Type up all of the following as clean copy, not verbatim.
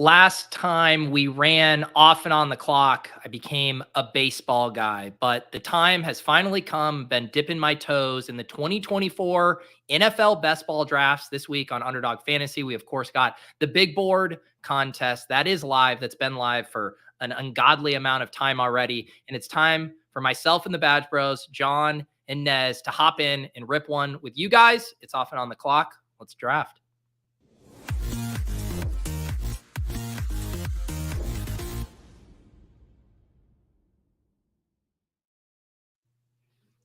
Last time we ran off and on the clock, I became a baseball guy, but the time has finally come. Been dipping my toes in the 2024 NFL best ball drafts this week on Underdog Fantasy. We, of course, got the big board contest that is live, that's been live for an ungodly amount of time already. And it's time for myself and the Badge Bros, John and Nez, to hop in and rip one with you guys. It's off and on the clock. Let's draft.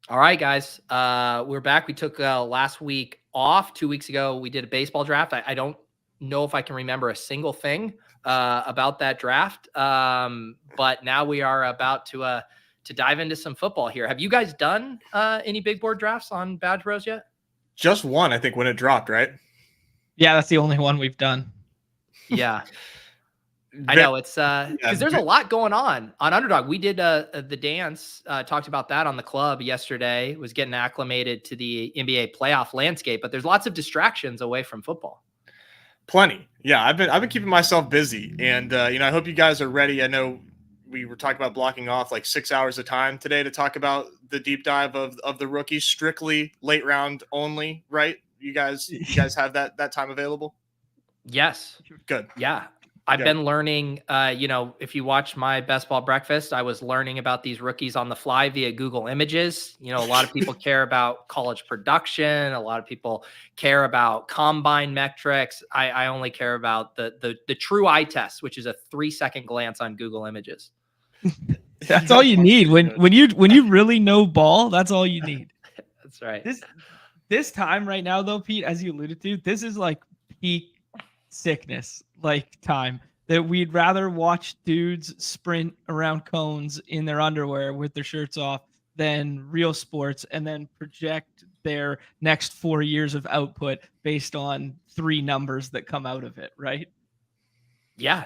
All right, guys, we're back. We took last week off. 2 weeks ago, we did a baseball draft. I don't know if I can remember a single thing about that draft, but now we are about to dive into some football here. Have you guys done any big board drafts on BadgeBros yet? Just one, I think, when it dropped, right? Yeah, that's the only one we've done. Yeah. I know it's because there's a lot going on Underdog. We did the dance, talked about that on the club yesterday, was getting acclimated to the NBA playoff landscape, but there's lots of distractions away from football. Plenty. Yeah, I've been keeping myself busy, and I hope you guys are ready. I know we were talking about blocking off like 6 hours of time today to talk about the deep dive of the rookies, strictly late round only, right? You guys have that time available? Yes. Good. Yeah. I've been learning, if you watch my best ball breakfast, I was learning about these rookies on the fly via Google Images. A lot of people care about college production. A lot of people care about combine metrics. I only care about the true eye test, which is a 3-second glance on Google Images. That's all you need when you really know ball. That's all you need. That's right. This time right now, though, Pete, as you alluded to, this is like peak sickness time that we'd rather watch dudes sprint around cones in their underwear with their shirts off than real sports and then project their next 4 years of output based on 3 numbers that come out of it, right? Yeah.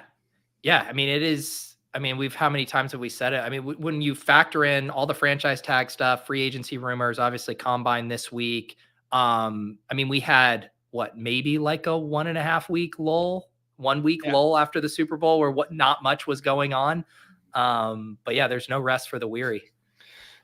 I mean, it is. I mean, how many times have we said it? I mean, when you factor in all the franchise tag stuff, free agency rumors, obviously combine this week. I mean, we had maybe like a 1.5 week lull, 1 week lull after the Super Bowl where not much was going on. But yeah, there's no rest for the weary.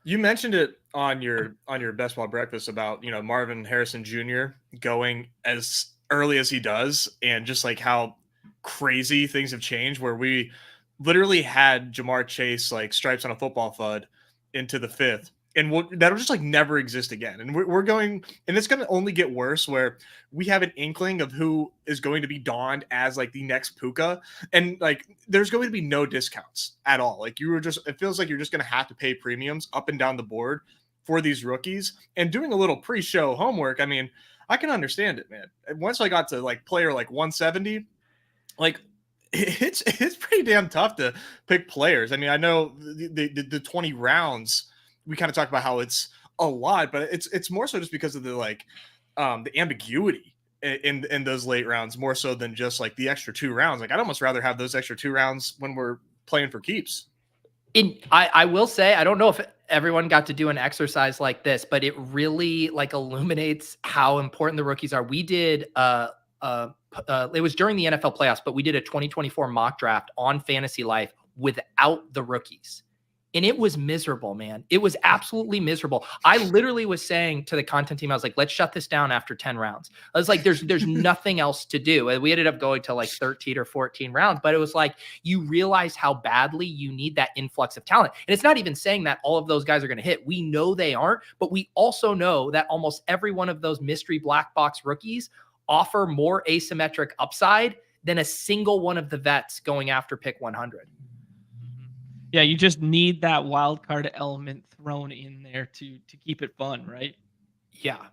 You mentioned it on your best ball breakfast about, Marvin Harrison Jr. going as early as he does, and just like how crazy things have changed, where we literally had Jamar Chase like stripes on a football FUD into the 5th. And that'll just like never exist again. And we're going, and it's going to only get worse, where we have an inkling of who is going to be donned as like the next Puka. And like, there's going to be no discounts at all. Like it feels like you're just going to have to pay premiums up and down the board for these rookies. And doing a little pre-show homework, I mean, I can understand it, man. Once I got to like player like 170, like it's pretty damn tough to pick players. I mean, I know the 20 rounds, we kind of talk about how it's a lot, but it's more so just because of the ambiguity in those late rounds, more so than just like the extra 2 rounds. Like, I'd almost rather have those extra 2 rounds when we're playing for keeps. I will say, I don't know if everyone got to do an exercise like this, but it really like illuminates how important the rookies are. We did it was during the NFL playoffs, but we did a 2024 mock draft on Fantasy Life without the rookies. And it was miserable, man. It was absolutely miserable. I literally was saying to the content team, I was like, let's shut this down after 10 rounds. I was like, there's nothing else to do. And we ended up going to like 13 or 14 rounds, but it was like, you realize how badly you need that influx of talent. And it's not even saying that all of those guys are going to hit. We know they aren't, but we also know that almost every one of those mystery black box rookies offer more asymmetric upside than a single one of the vets going after pick 100. Yeah, you just need that wild card element thrown in there to keep it fun, right? Yeah.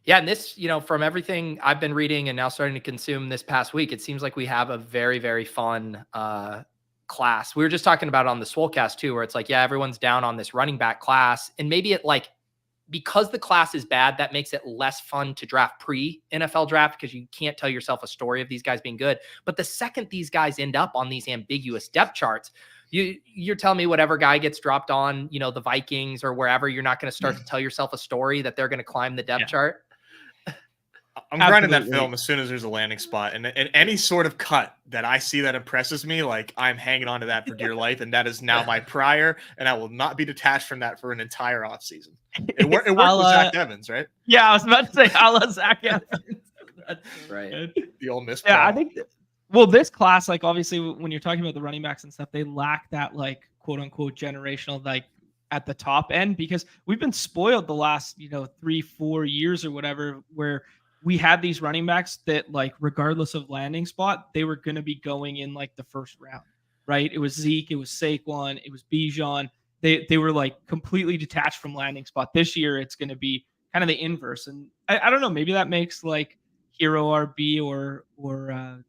And this, from everything I've been reading and now starting to consume this past week, it seems like we have a very, very fun class. We were just talking about it on the Swolecast too, where it's like, yeah, everyone's down on this running back class. And maybe it because the class is bad, that makes it less fun to draft pre-NFL draft because you can't tell yourself a story of these guys being good. But the second these guys end up on these ambiguous depth charts, you're telling me whatever guy gets dropped on, the Vikings or wherever, you're not going to start to tell yourself a story that they're going to climb the depth chart. I'm grinding that Absolutely. film as soon as there's a landing spot, and any sort of cut that I see that impresses me, like I'm hanging on to that for dear life, and that is now my prior, and I will not be detached from that for an entire off season. It worked with Zach Evans, right? Yeah, I was about to say a la Zach Evans. That's right. Good. The old Miss. Yeah, I think. Well, this class, like obviously, when you're talking about the running backs and stuff, they lack that like quote unquote generational like at the top end because we've been spoiled the last 3-4 years or whatever where we had these running backs that like regardless of landing spot they were going to be going in like the first round, right? It was Zeke, it was Saquon, it was Bijan. They were like completely detached from landing spot. This year it's going to be kind of the inverse, and I don't know, maybe that makes like hero RB or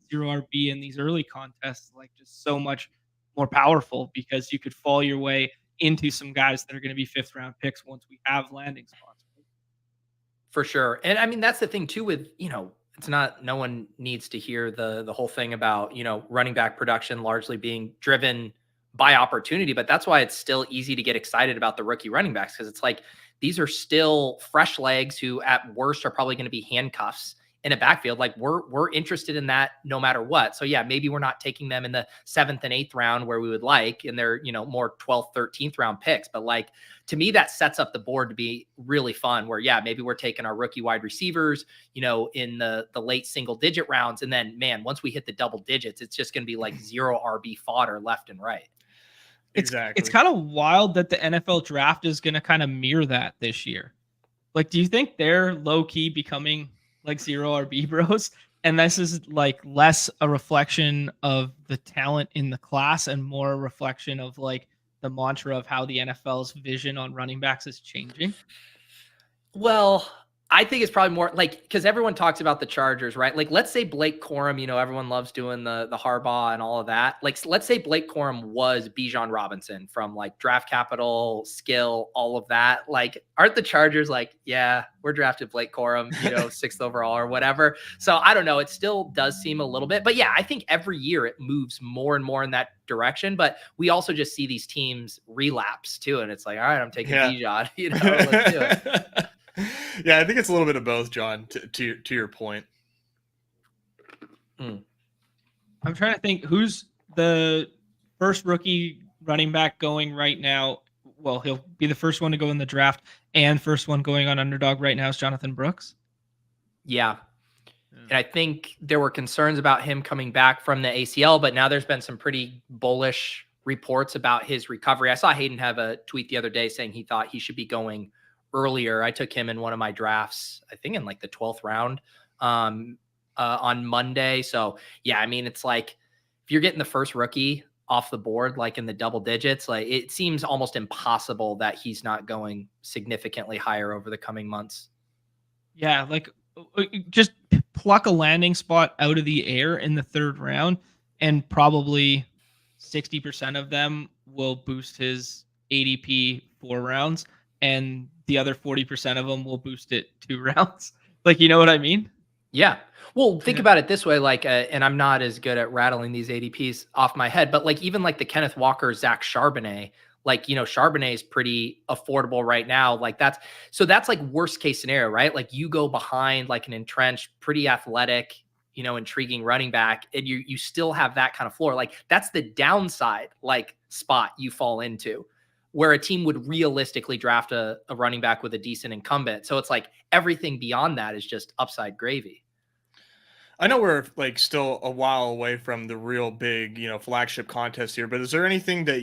zero RB in these early contests like just so much more powerful because you could fall your way into some guys that are going to be 5th round picks once we have landing spots. For sure. And I mean, that's the thing too with, it's not, no one needs to hear the whole thing about, running back production largely being driven by opportunity, but that's why it's still easy to get excited about the rookie running backs. Cause it's like, these are still fresh legs who at worst are probably going to be handcuffs in a backfield. Like we're interested in that no matter what. So yeah, maybe we're not taking them in the 7th and 8th round where we would like, and they're, more 12th, 13th round picks. But like, to me, that sets up the board to be really fun where, yeah, maybe we're taking our rookie wide receivers, in the late single digit rounds. And then man, once we hit the double digits, it's just going to be like zero RB fodder left and right. Exactly. It's kind of wild that the NFL draft is going to kind of mirror that this year. Like, do you think they're low key becoming like zero RB bros? And this is like less a reflection of the talent in the class and more a reflection of like the mantra of how the NFL's vision on running backs is changing? Well, I think it's probably more like because everyone talks about the Chargers, right? Like, let's say Blake Corum, everyone loves doing the Harbaugh and all of that. Like, let's say Blake Corum was Bijan Robinson from like draft capital, skill, all of that. Like, aren't the Chargers like, yeah, we're drafted Blake Corum, 6th overall or whatever. So I don't know. It still does seem a little bit, but yeah, I think every year it moves more and more in that direction. But we also just see these teams relapse too, and it's like, all right, I'm taking Bijan. Let's do it. Yeah, I think it's a little bit of both, John, to your point. I'm trying to think who's the first rookie running back going right now. Well, he'll be the first one to go in the draft and first one going on Underdog right now is Jonathan Brooks. Yeah. And I think there were concerns about him coming back from the ACL, but now there's been some pretty bullish reports about his recovery. I saw Hayden have a tweet the other day saying he thought he should be going earlier. I took him in one of my drafts, I think in like the 12th round on Monday. So yeah, I mean, it's like if you're getting the first rookie off the board, like in the double digits, like it seems almost impossible that he's not going significantly higher over the coming months. Yeah. Like just pluck a landing spot out of the air in the 3rd round and probably 60% of them will boost his ADP 4 rounds. And the other 40% of them will boost it 2 rounds. Like, you know what I mean? Yeah. Well, think about it this way, like, and I'm not as good at rattling these ADPs off my head, but like even like the Kenneth Walker, Zach Charbonnet, like, Charbonnet is pretty affordable right now. Like that's like worst case scenario, right? Like you go behind like an entrenched, pretty athletic, intriguing running back, and you still have that kind of floor. Like that's the downside, like spot you fall into, where a team would realistically draft a running back with a decent incumbent. So it's like everything beyond that is just upside gravy. I know we're like still a while away from the real big, flagship contest here, but is there anything that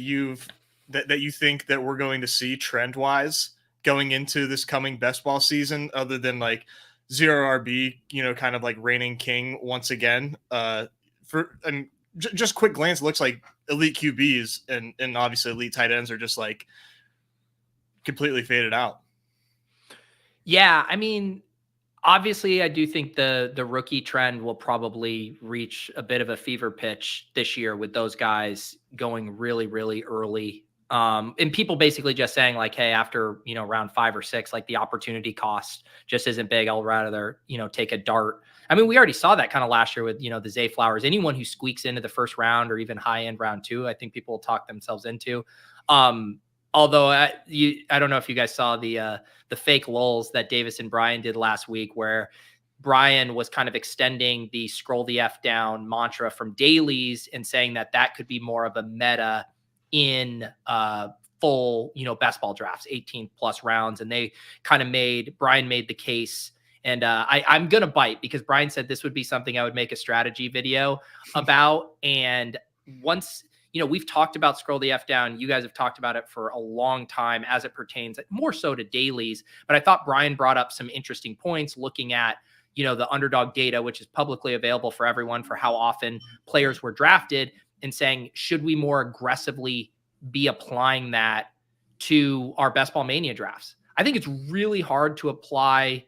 that you think that we're going to see trend wise going into this coming best ball season other than like zero RB, kind of like reigning king once again? Just quick glance, it looks like elite QBs and obviously elite tight ends are just like completely faded out. Yeah, I mean, obviously, I do think the rookie trend will probably reach a bit of a fever pitch this year with those guys going really, really early. And people basically just saying like, hey, after, round 5 or 6, like the opportunity cost just isn't big. I'll rather, take a dart. I mean, we already saw that kind of last year with, the Zay Flowers. Anyone who squeaks into the first round or even high end round 2, I think people will talk themselves into. Although I don't know if you guys saw the fake lulls that Davis and Bryan did last week, where Brian was kind of extending the scroll the F down mantra from dailies and saying that that could be more of a meta in full, best ball drafts, 18 plus rounds. And they kind of Brian made the case. And I'm going to bite because Brian said this would be something I would make a strategy video about. And once, we've talked about scroll the F down. You guys have talked about it for a long time as it pertains more so to dailies. But I thought Brian brought up some interesting points looking at, the underdog data, which is publicly available for everyone for how often players were drafted, and saying, should we more aggressively be applying that to our best ball mania drafts? I think it's really hard to apply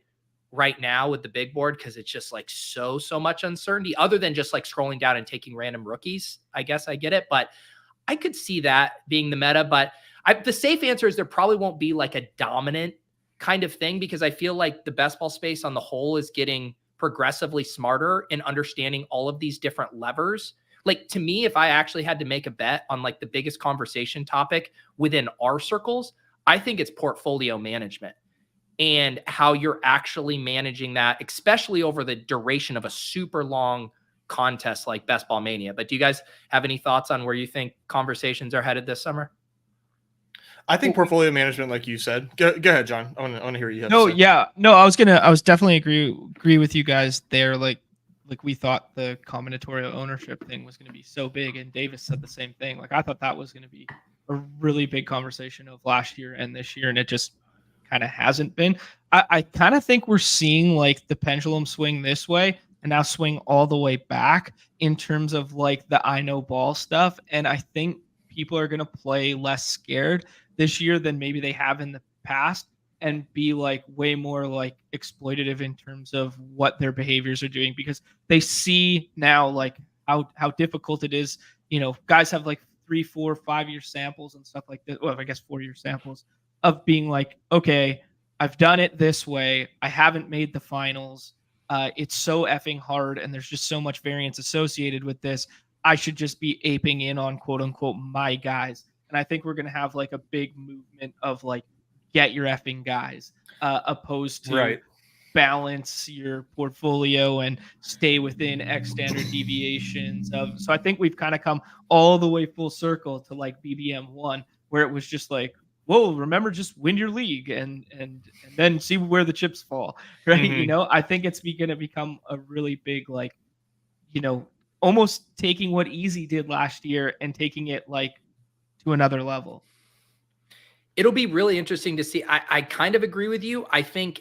right now with the big board because it's just like so much uncertainty other than just like scrolling down and taking random rookies. I guess I get it, but I could see that being the meta. But the safe answer is there probably won't be like a dominant kind of thing because I feel like the best ball space on the whole is getting progressively smarter in understanding all of these different levers. Like, to me, if I actually had to make a bet on like the biggest conversation topic within our circles, I think it's portfolio management and how you're actually managing that, especially over the duration of a super long contest like Best Ball Mania. But do you guys have any thoughts on where you think conversations are headed this summer? I think portfolio management, like you said. Go ahead, John. I want to hear what you have No, to say. yeah. No, I was definitely agree with you guys there. Like we thought the combinatorial ownership thing was going to be so big, and Davis said the same thing. Like, I thought that was going to be a really big conversation of last year and this year, and it just kind of hasn't been. I kind of think we're seeing like the pendulum swing this way and now swing all the way back in terms of like the I know ball stuff. And I think people are going to play less scared this year than maybe they have in the past and be like way more like exploitative in terms of what their behaviors are doing because they see now like how difficult it is. Guys have like 3, 4, 5 year samples and stuff like that. Well, I guess 4-year samples of being like, okay, I've done it this way. I haven't made the finals. It's so effing hard and there's just so much variance associated with this. I should just be aping in on quote unquote my guys. And I think we're going to have like a big movement of like, get your effing guys, opposed to balance your portfolio and stay within X standard deviations of. So I think we've kind of come all the way full circle to like BBM1, where it was just like, whoa, remember, just win your league and then see where the chips fall, right? Mm-hmm. I think it's going to become a really big, like, almost taking what Easy did last year and taking it like to another level. It'll be really interesting to see. I kind of agree with you. I think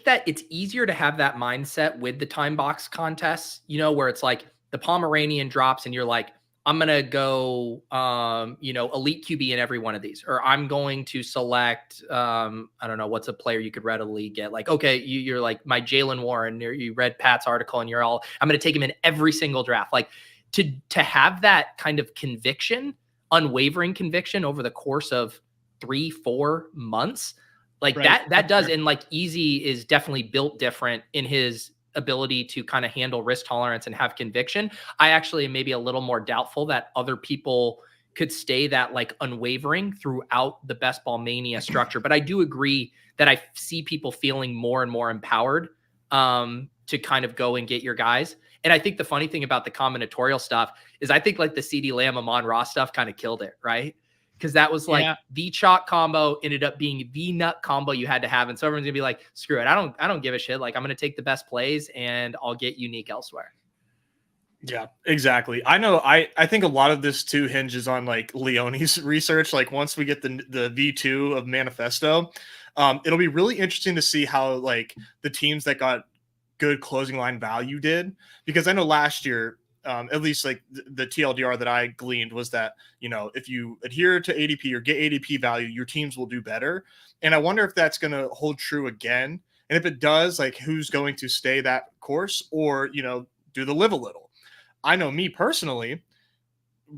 that it's easier to have that mindset with the time box contests, where it's like the Pomeranian drops and you're like, I'm going to go, elite QB in every one of these, or I'm going to select, I don't know, what's a player you could readily get? Like, okay, you're like my Jalen Warren, you read Pat's article and I'm going to take him in every single draft. Like to have that kind of conviction, unwavering conviction over the course of 3-4 months, like that does. And like Easy is definitely built different in his ability to kind of handle risk tolerance and have conviction. I actually am maybe a little more doubtful that other people could stay that like unwavering throughout the Best Ball Mania structure. But I do agree that I see people feeling more and more empowered to kind of go and get your guys. And I think the funny thing about the combinatorial stuff is I think like the CD Lamb Amon-Ra stuff kind of killed it, right? Because that was like the chalk combo ended up being the nut combo you had to have. And so everyone's gonna be like, screw it. I don't give a shit. Like, I'm going to take the best plays and I'll get unique elsewhere. Yeah, exactly. I know. I think a lot of this too hinges on like Leone's research. Like once we get the V2 of Manifesto, it'll be really interesting to see how like the teams that got good closing line value did, because I know last year, at least like the TLDR that I gleaned was that, if you adhere to ADP or get ADP value, your teams will do better. And I wonder if that's going to hold true again. And if it does, like who's going to stay that course or, do the live a little. I know me personally,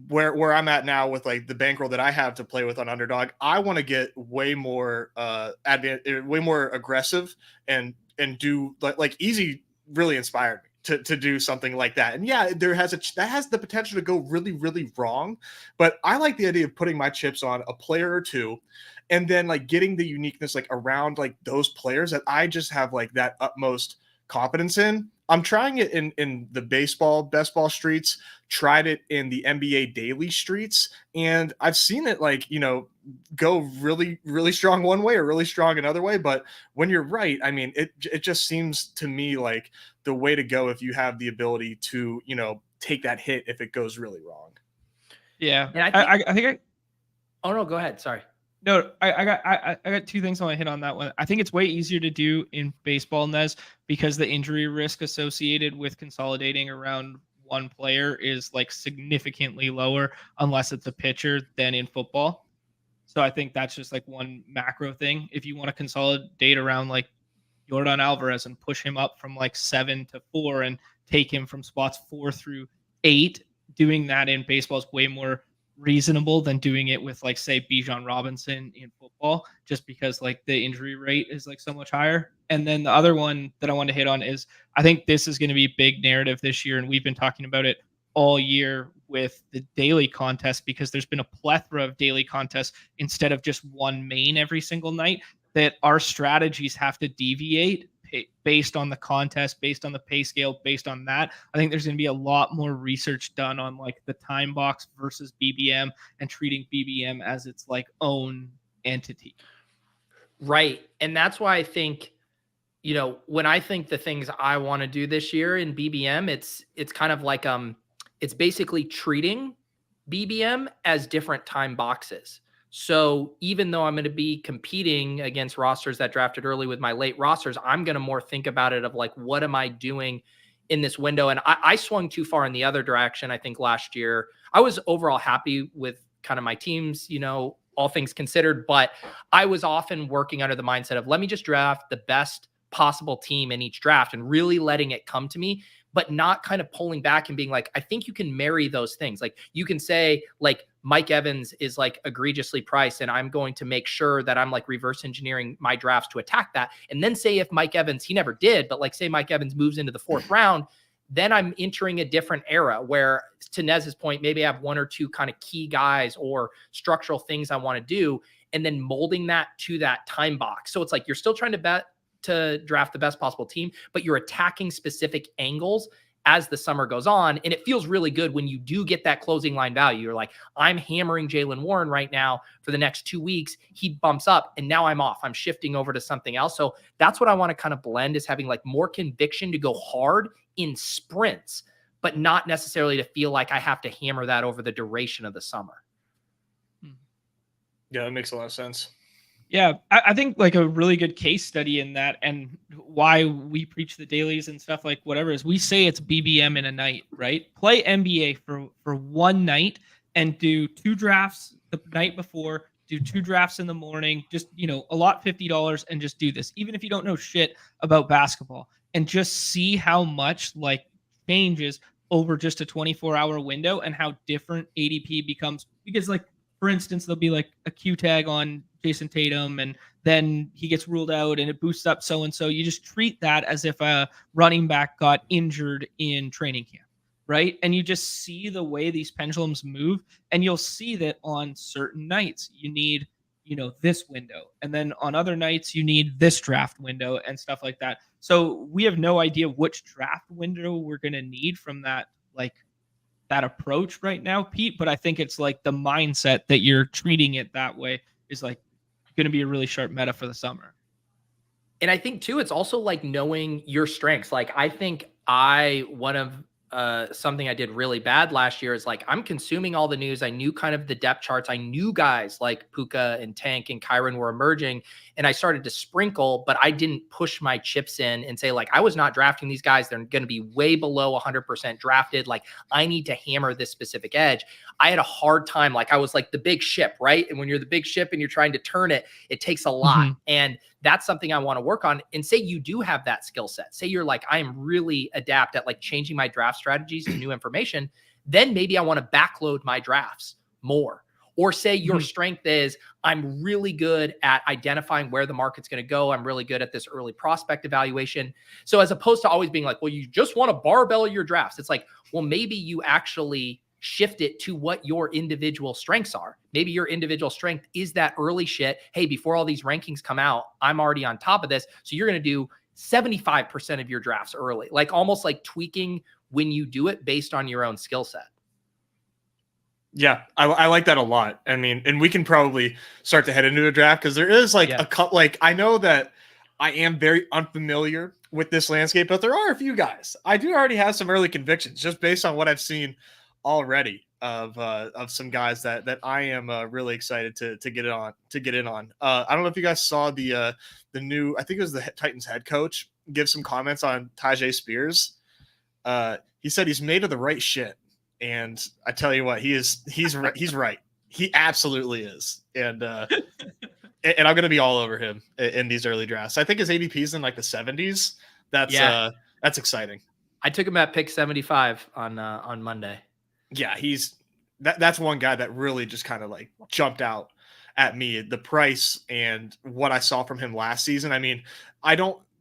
where I'm at now with like the bankroll that I have to play with on Underdog, I want to get way more way more aggressive and do like Easy really inspired me to do something like that. And yeah, that has the potential to go really, really wrong. But I like the idea of putting my chips on a player or two and then like getting the uniqueness like around like those players that I just have like that utmost confidence in. I'm trying it in the baseball best ball streets, tried it in the NBA daily streets, and I've seen it like, go really, really strong one way or really strong another way. But when you're right, I mean, it just seems to me like the way to go if you have the ability to, take that hit if it goes really wrong. Yeah. And I think oh no, go ahead. Sorry. No, I got two things I want to hit on that one. I think it's way easier to do in baseball, Nez, because the injury risk associated with consolidating around one player is like significantly lower unless it's a pitcher than in football. So I think that's just like one macro thing. If you want to consolidate around like Yordan Alvarez and push him up from like 7 to 4 and take him from spots 4 through 8, doing that in baseball is way more reasonable than doing it with like say Bijan Robinson in football, just because like the injury rate is like so much higher. And then the other one that I want to hit on is I think this is going to be a big narrative this year, and we've been talking about it all year with the daily contest, because there's been a plethora of daily contests instead of just one main every single night, that our strategies have to deviate based on the contest, based on the pay scale, based on that. I think there's going to be a lot more research done on like the time box versus BBM and treating BBM as its like own entity. Right. And that's why I think, when I think the things I want to do this year in BBM, it's kind of like, it's basically treating BBM as different time boxes. So even though I'm going to be competing against rosters that drafted early with my late rosters, I'm going to more think about it of like, what am I doing in this window? And I swung too far in the other direction. I think last year I was overall happy with kind of my teams, all things considered, but I was often working under the mindset of let me just draft the best possible team in each draft and really letting it come to me, but not kind of pulling back and being like, I think you can marry those things. Like you can say like Mike Evans is like egregiously priced, and I'm going to make sure that I'm like reverse engineering my drafts to attack that. And then say if Mike Evans, he never did, but like say Mike Evans moves into the 4th round, then I'm entering a different era where, to Nez's point, maybe I have 1 or 2 kind of key guys or structural things I want to do, and then molding that to that time box. So it's like you're still trying to draft the best possible team, but you're attacking specific angles as the summer goes on. And it feels really good when you do get that closing line value. You're like, I'm hammering Jaylen Warren right now for the next 2 weeks. He bumps up and now I'm off. I'm shifting over to something else. So that's what I want to kind of blend, is having like more conviction to go hard in sprints, but not necessarily to feel like I have to hammer that over the duration of the summer. Yeah, that makes a lot of sense. Yeah, I think like a really good case study in that, and why we preach the dailies and stuff like whatever, is we say it's BBM in a night, right? Play NBA for one night and do 2 drafts the night before, do 2 drafts in the morning, just, allot $50 and just do this. Even if you don't know shit about basketball, and just see how much like changes over just a 24-hour window and how different ADP becomes. Because like, for instance, there'll be like a Q tag on Jason Tatum, and then he gets ruled out and it boosts up so-and-so. You just treat that as if a running back got injured in training camp, right? And you just see the way these pendulums move, and you'll see that on certain nights you need, this window. And then on other nights you need this draft window and stuff like that. So we have no idea which draft window we're going to need from that, like that approach right now, Pete. But I think it's like the mindset that you're treating it that way is like going to be a really sharp meta for the summer. And I think too, it's also like knowing your strengths. Like I think one of something I did really bad last year is like, I'm consuming all the news. I knew kind of the depth charts. I knew guys like Puka and Tank and Kyron were emerging, and I started to sprinkle, but I didn't push my chips in and say like, I was not drafting these guys. They're going to be way below 100% drafted. Like I need to hammer this specific edge. I had a hard time. Like I was like the big ship, right? And when you're the big ship and you're trying to turn it, it takes a lot. Mm-hmm. And that's something I want to work on. And say you do have that skill set. Say you're like, I am really adept at like changing my draft strategies to new information. Then maybe I want to backload my drafts more. Or say your strength is, I'm really good at identifying where the market's going to go. I'm really good at this early prospect evaluation. So as opposed to always being like, well, you just want to barbell your drafts. It's like, well, maybe you actually shift it to what your individual strengths are. Maybe your individual strength is that early shit. Hey, before all these rankings come out, I'm already on top of this. So you're going to do 75% of your drafts early, like almost like tweaking when you do it based on your own skill set. Yeah, I like that a lot. I mean, and we can probably start to head into a draft because there is like a couple, like I know that I am very unfamiliar with this landscape, but there are a few guys. I do already have some early convictions just based on what I've seen already of some guys that I am really excited to get in on. I don't know if you guys saw the new, I think it was the Titans head coach give some comments on Tajay Spears. He said he's made of the right shit. And I tell you what, he's right. He absolutely is. And I'm going to be all over him in these early drafts. I think his ADP is in like the 70s. That's exciting. I took him at pick 75 on Monday. Yeah, that's one guy that really just kind of like jumped out at me, the price and what I saw from him last season. I mean,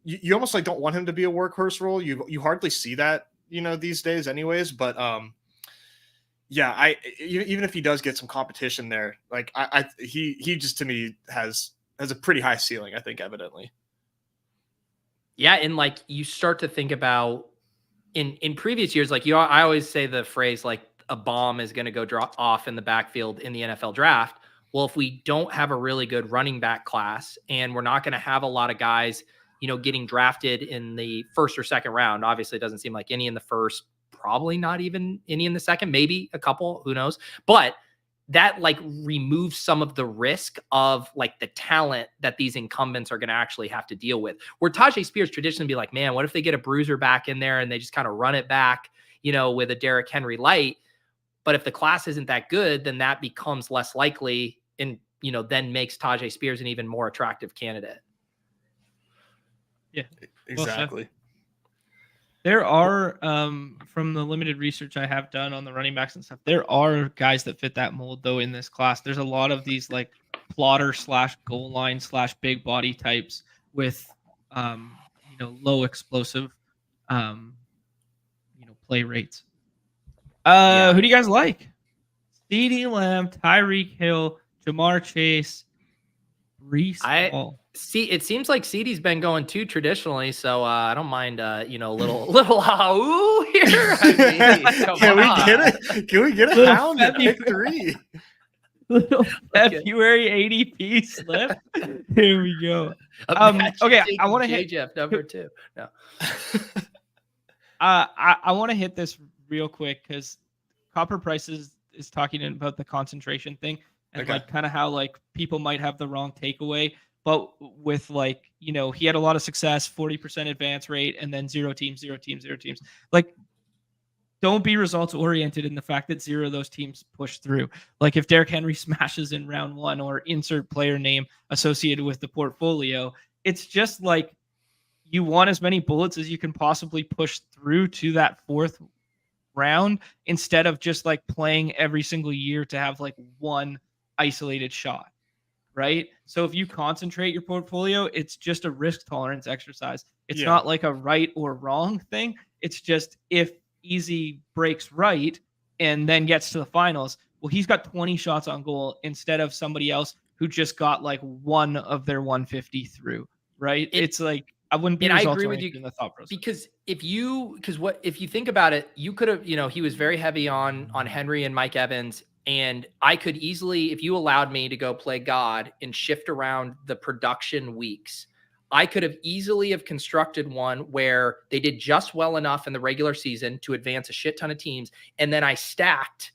you almost like don't want him to be a workhorse role. You hardly see that, these days anyways, but yeah, even if he does get some competition there, like he just to me has a pretty high ceiling, I think, evidently. Yeah, and like you start to think about in previous years, like I always say the phrase like a bomb is going to go drop off in the backfield in the NFL draft. Well, if we don't have a really good running back class and we're not going to have a lot of guys, getting drafted in the first or second round, obviously it doesn't seem like any in the first, probably not even any in the second, maybe a couple, who knows? But that like removes some of the risk of like the talent that these incumbents are going to actually have to deal with. Where Tajay Spears traditionally be like, man, what if they get a bruiser back in there and they just kind of run it back, with a Derrick Henry light? But if the class isn't that good, then that becomes less likely and, then makes Tajay Spears an even more attractive candidate. Yeah, exactly. Well, there are, from the limited research I have done on the running backs and stuff, there are guys that fit that mold, though, in this class. There's a lot of these, like, plotter / goal line / big body types with, low explosive, play rates. Who do you guys like? CeeDee Lamb, Tyreek Hill, Jamar Chase, Breece Hall. See, it seems like CeeDee's been going too traditionally, so I don't mind, a little ha-ooh here. Can we get a pound at pick 3? Little February ADP slip. Here we go. Okay, I want to hit Jeff number 2. No. I want to hit this real quick because Copper Prices is talking about the concentration thing and like kind of how like people might have the wrong takeaway. But with like, he had a lot of success, 40% advance rate, and then 0 teams. Like, don't be results oriented in the fact that 0 of those teams push through. Like if Derrick Henry smashes in round 1 or insert player name associated with the portfolio, it's just like you want as many bullets as you can possibly push through to that 4th round instead of just like playing every single year to have like one isolated shot. Right. So if you concentrate your portfolio, it's just a risk tolerance exercise. It's not like a right or wrong thing. It's just if Easy breaks right and then gets to the finals, well, he's got 20 shots on goal instead of somebody else who just got like one of their 150 through. Right. It's like I wouldn't be. And I agree with you in the thought process because if you think about it, you could have, he was very heavy on Henry and Mike Evans. And I could easily, if you allowed me to go play God and shift around the production weeks, I could have easily have constructed one where they did just well enough in the regular season to advance a shit ton of teams. And then I stacked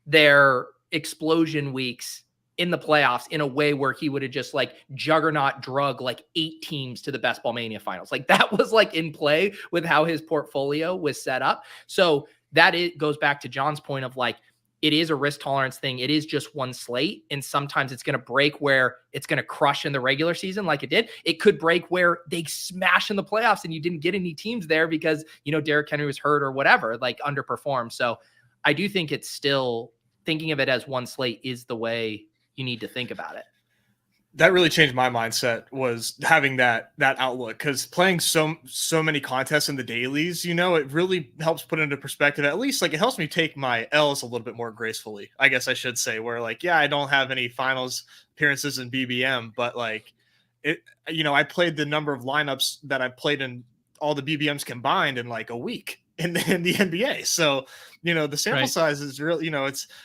their explosion weeks in the playoffs in a way where he would have just like juggernaut drug like 8 teams to the Best Ball Mania finals. Like that was like in play with how his portfolio was set up. So that it goes back to John's point of like, it is a risk tolerance thing. It is just one slate. And sometimes it's going to break where it's going to crush in the regular season like it did. It could break where they smash in the playoffs and you didn't get any teams there because, Derrick Henry was hurt or whatever, like underperformed. So I do think it's still thinking of it as one slate is the way you need to think about it. That really changed my mindset was having that outlook because playing so many contests in the dailies, it really helps put into perspective. At least like it helps me take my L's a little bit more gracefully, I guess I should say, where like, yeah, I don't have any finals appearances in BBM, but like I played the number of lineups that I played in all the BBMs combined in like a week in the NBA. So, the sample size is really,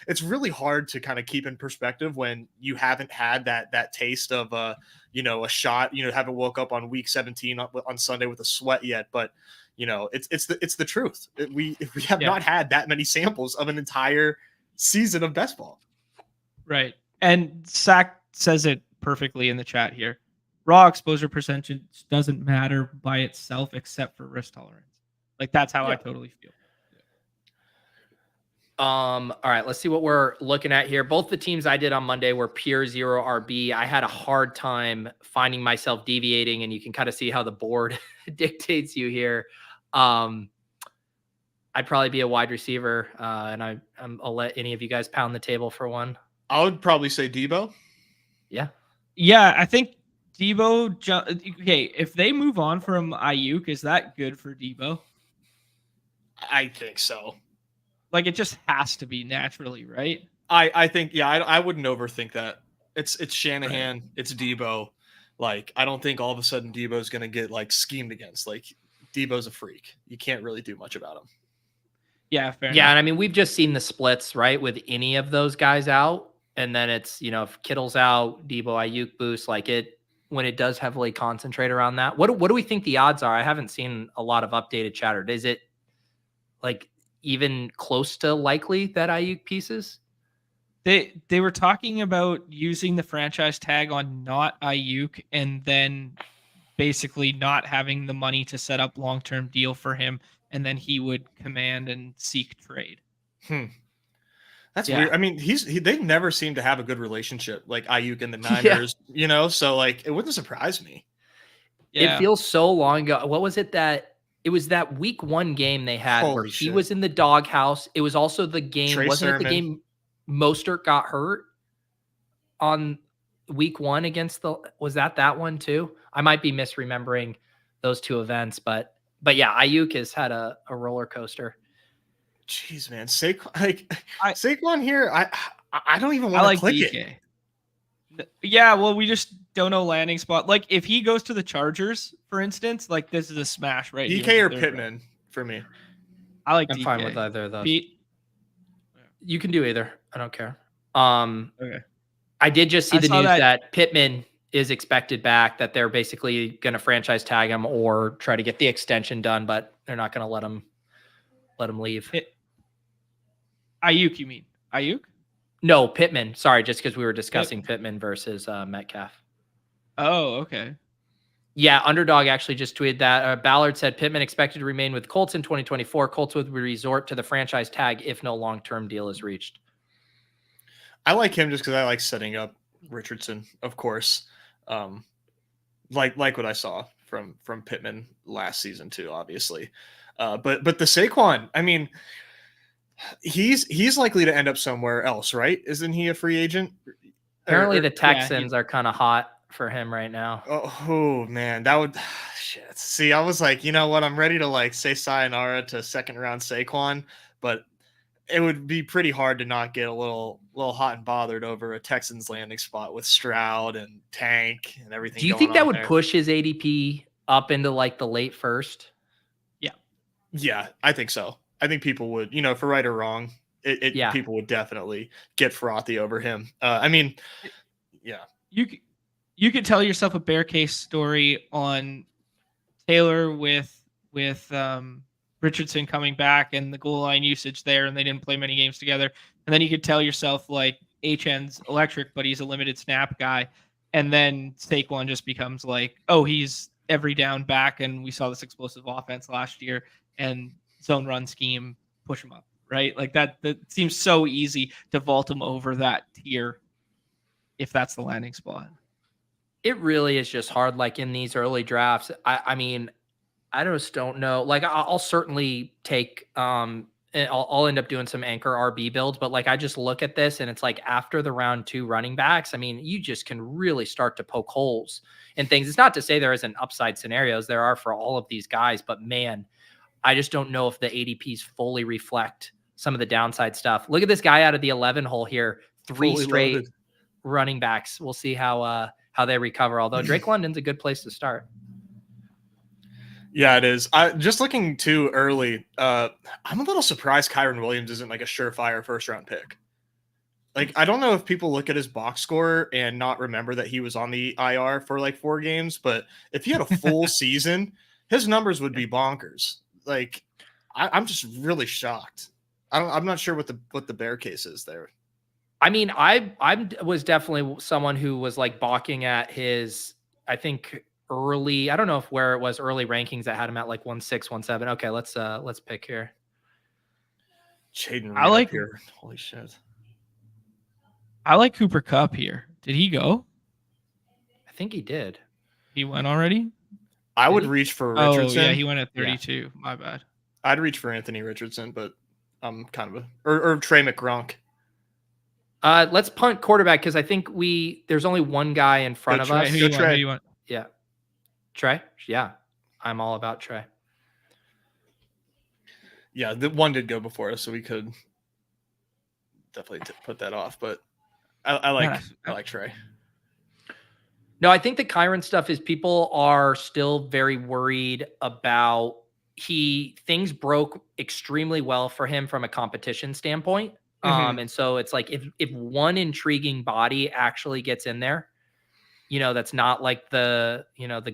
it's really hard to kind of keep in perspective when you haven't had that taste of a shot, haven't woke up on week 17 on Sunday with a sweat yet. But, it's the truth. We have not had that many samples of an entire season of best ball. Right. And Sack says it perfectly in the chat here. Raw exposure percentage doesn't matter by itself except for risk tolerance. Like, that's how I totally feel. All right, let's see what we're looking at here. Both the teams I did on Monday were pure 0 RB. I had a hard time finding myself deviating, and you can kind of see how the board dictates you here. I'd probably be a wide receiver, and I'll let any of you guys pound the table for one. I would probably say Debo. Yeah, I think Debo. Okay, if they move on from Ayuk, is that good for Debo? I think so. Like, it just has to be naturally, right? I think, I wouldn't overthink that. It's Shanahan, right. It's Debo. Like, I don't think all of a sudden Debo's going to get like schemed against. Like, Debo's a freak. You can't really do much about him. Yeah, fair enough. And I mean, we've just seen the splits, right? With any of those guys out. And then it's, if Kittle's out, Debo, Ayuk boost, like when it does heavily concentrate around that. What do we think the odds are? I haven't seen a lot of updated chatter. Is it like even close to likely that Ayuk pieces? They were talking about using the franchise tag on not Ayuk and then basically not having the money to set up long-term deal for him, and then he would command and seek trade. That's weird. I mean, they never seem to have a good relationship, like Ayuk and the Niners, so like it wouldn't surprise me. Yeah. It feels so long ago. What was it it was that week 1 game they had where he was in the doghouse. It was also the game, wasn't it the game Mostert got hurt on week 1 against was that one too? I might be misremembering those two events, but yeah, Ayuk has had a roller coaster. Jeez, man. Saquon here, I don't even want to click DK. It. Yeah, well, we just don't know landing spot. Like, if he goes to the Chargers, for instance, like, this is a smash, right? DK or Pittman for me. I'm DK. Fine with either of those. Pete? You can do either. I don't care. Okay. I did just see the news that Pittman is expected back, that they're basically going to franchise tag him or try to get the extension done, but they're not going to let him leave. Ayuk, you mean? Ayuk? No, Pittman. Sorry, just because we were discussing Pittman versus Metcalf. Oh, okay. Yeah, Underdog actually just tweeted that. Ballard said Pittman expected to remain with Colts in 2024. Colts would resort to the franchise tag if no long-term deal is reached. I like him just because I like setting up Richardson, of course. Like what I saw from Pittman last season too, obviously. But the Saquon, I mean, he's likely to end up somewhere else, right? Isn't he a free agent? Apparently the Texans are kind of hot for him right now. Oh man, that would shit. See, I was like, you know what? I'm ready to like say sayonara to second round Saquon, but it would be pretty hard to not get a little hot and bothered over a Texans landing spot with Stroud and Tank and everything. Do you think that would push his ADP up into like the late first? Yeah, I think so. I think people would, for right or wrong, people would definitely get frothy over him. I mean, yeah. You could tell yourself a bear case story on Taylor with Richardson coming back and the goal line usage there, and they didn't play many games together. And then you could tell yourself like HN's electric, but he's a limited snap guy. And then Saquon just becomes like, oh, he's every down back, and we saw this explosive offense last year, and zone run scheme push him up, right? Like that seems so easy to vault him over that tier if that's the landing spot. It really is just hard. Like in these early drafts, I mean, I just don't know. Like I'll certainly take, I'll end up doing some anchor RB builds, but like I just look at this and it's like after the round 2 running backs, I mean, you just can really start to poke holes in things. It's not to say there isn't upside scenarios. There are for all of these guys, but man, I just don't know if the ADPs fully reflect some of the downside stuff. Look at this guy out of the 11 hole here, 3 straight running backs. We'll see how how they recover. Although Drake London's a good place to start. Yeah, it is. Just looking too early. I'm a little surprised Kyron Williams isn't like a surefire first-round pick. Like, I don't know if people look at his box score and not remember that he was on the IR for like 4 games, but if he had a full season, his numbers would be bonkers. Like, I'm just really shocked. I'm not sure what the bear case is there. I mean, I was definitely someone who was like balking at his, I think early, I don't know if where it was early rankings that had him at like 1.6, 1.7. Okay, let's pick here. Jaden I Reed like up here. Holy shit. I like Cooper Kupp here. Did he go? I think he did. He went already? I would reach for Richardson. Oh, yeah, he went at 32. Yeah. My bad. I'd reach for Anthony Richardson, but I'm kind of or Trey McGronk. Let's punt quarterback because I think there's only one guy in front of us. Who you want? Yeah. Trey? Yeah. I'm all about Trey. Yeah, the one did go before us, so we could definitely put that off, but I like Trey. No, I think the Kyron stuff is people are still very worried about things broke extremely well for him from a competition standpoint. And so it's like if one intriguing body actually gets in there, that's not like the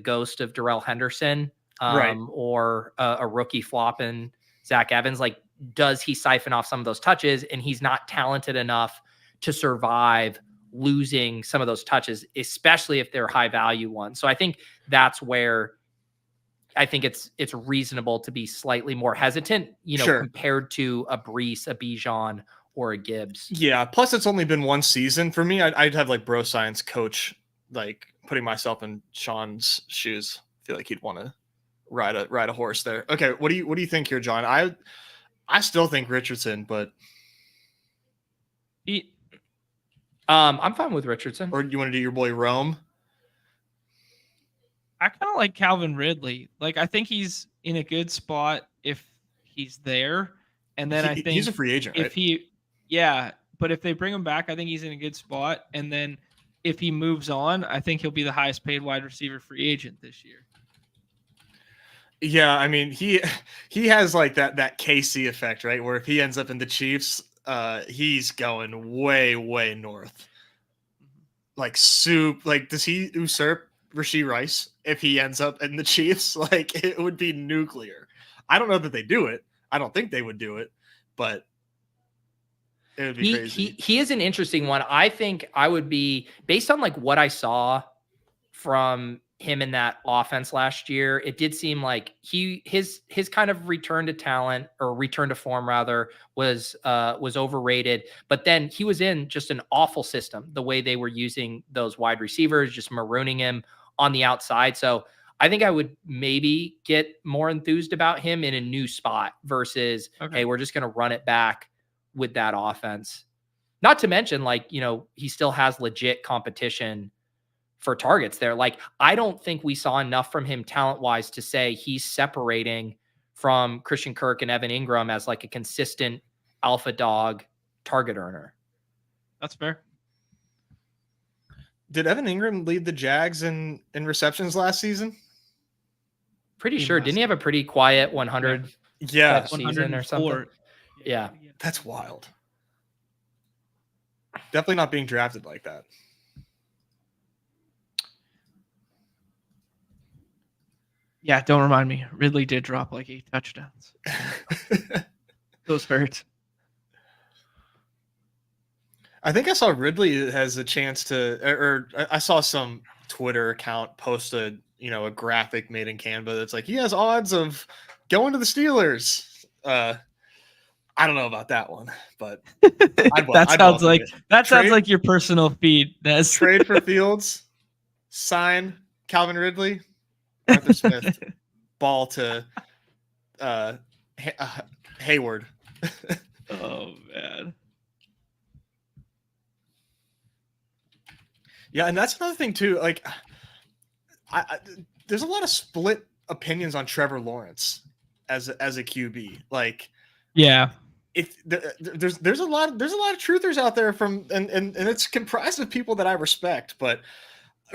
ghost of Darrell Henderson, right, or a rookie flopping Zach Evans. Like, does he siphon off some of those touches? And he's not talented enough to survive losing some of those touches, especially if they're high value ones. So I think that's where I think it's reasonable to be slightly more hesitant, sure, compared to a Brees, a Bijan, or a Gibbs. Yeah. Plus, it's only been one season for me. I'd have like bro science coach, like putting myself in Sean's shoes. I feel like he'd want to ride a horse there. Okay, what do you think here, John? I still think Richardson, but I'm fine with Richardson. Or you want to do your boy Rome? I kind of like Calvin Ridley. Like, I think he's in a good spot if he's there. And then I think he's a free agent, right? But if they bring him back, I think he's in a good spot. And then if he moves on, I think he'll be the highest paid wide receiver free agent this year. Yeah, I mean, he has like that KC effect, right? Where if he ends up in the Chiefs, he's going way, way north. Like does he usurp Rashee Rice if he ends up in the Chiefs? Like, it would be nuclear. I don't know that they do it. I don't think they would do it, but it would be crazy. He is an interesting one. I think I would be, based on like what I saw from him in that offense last year, it did seem like his kind of return to talent, or return to form rather, was overrated. But then he was in just an awful system, the way they were using those wide receivers, just marooning him on the outside. So I think I would maybe get more enthused about him in a new spot versus, hey, we're just going to run it back with that offense. Not to mention, like, he still has legit competition for targets there. Like, I don't think we saw enough from him talent-wise to say he's separating from Christian Kirk and Evan Ingram as like a consistent alpha dog target earner. That's fair. Did Evan Ingram lead the Jags in receptions last season? Pretty sure. Didn't he have a pretty quiet 100 season or something? Yeah. That's wild. Definitely not being drafted like that. Yeah, don't remind me. Ridley did drop like 8 touchdowns. Those hurt. I think I saw Ridley has a chance to, or I saw some Twitter account posted, a graphic made in Canva that's like, he has odds of going to the Steelers. I don't know about that one, but sounds like your personal feed. Nez. Trade for Fields, sign Calvin Ridley, Arthur Smith, ball to Hayward. Oh man. Yeah, and that's another thing too. Like, there's a lot of split opinions on Trevor Lawrence as a QB. Like, yeah, if there's a lot of truthers out there and it's comprised of people that I respect, but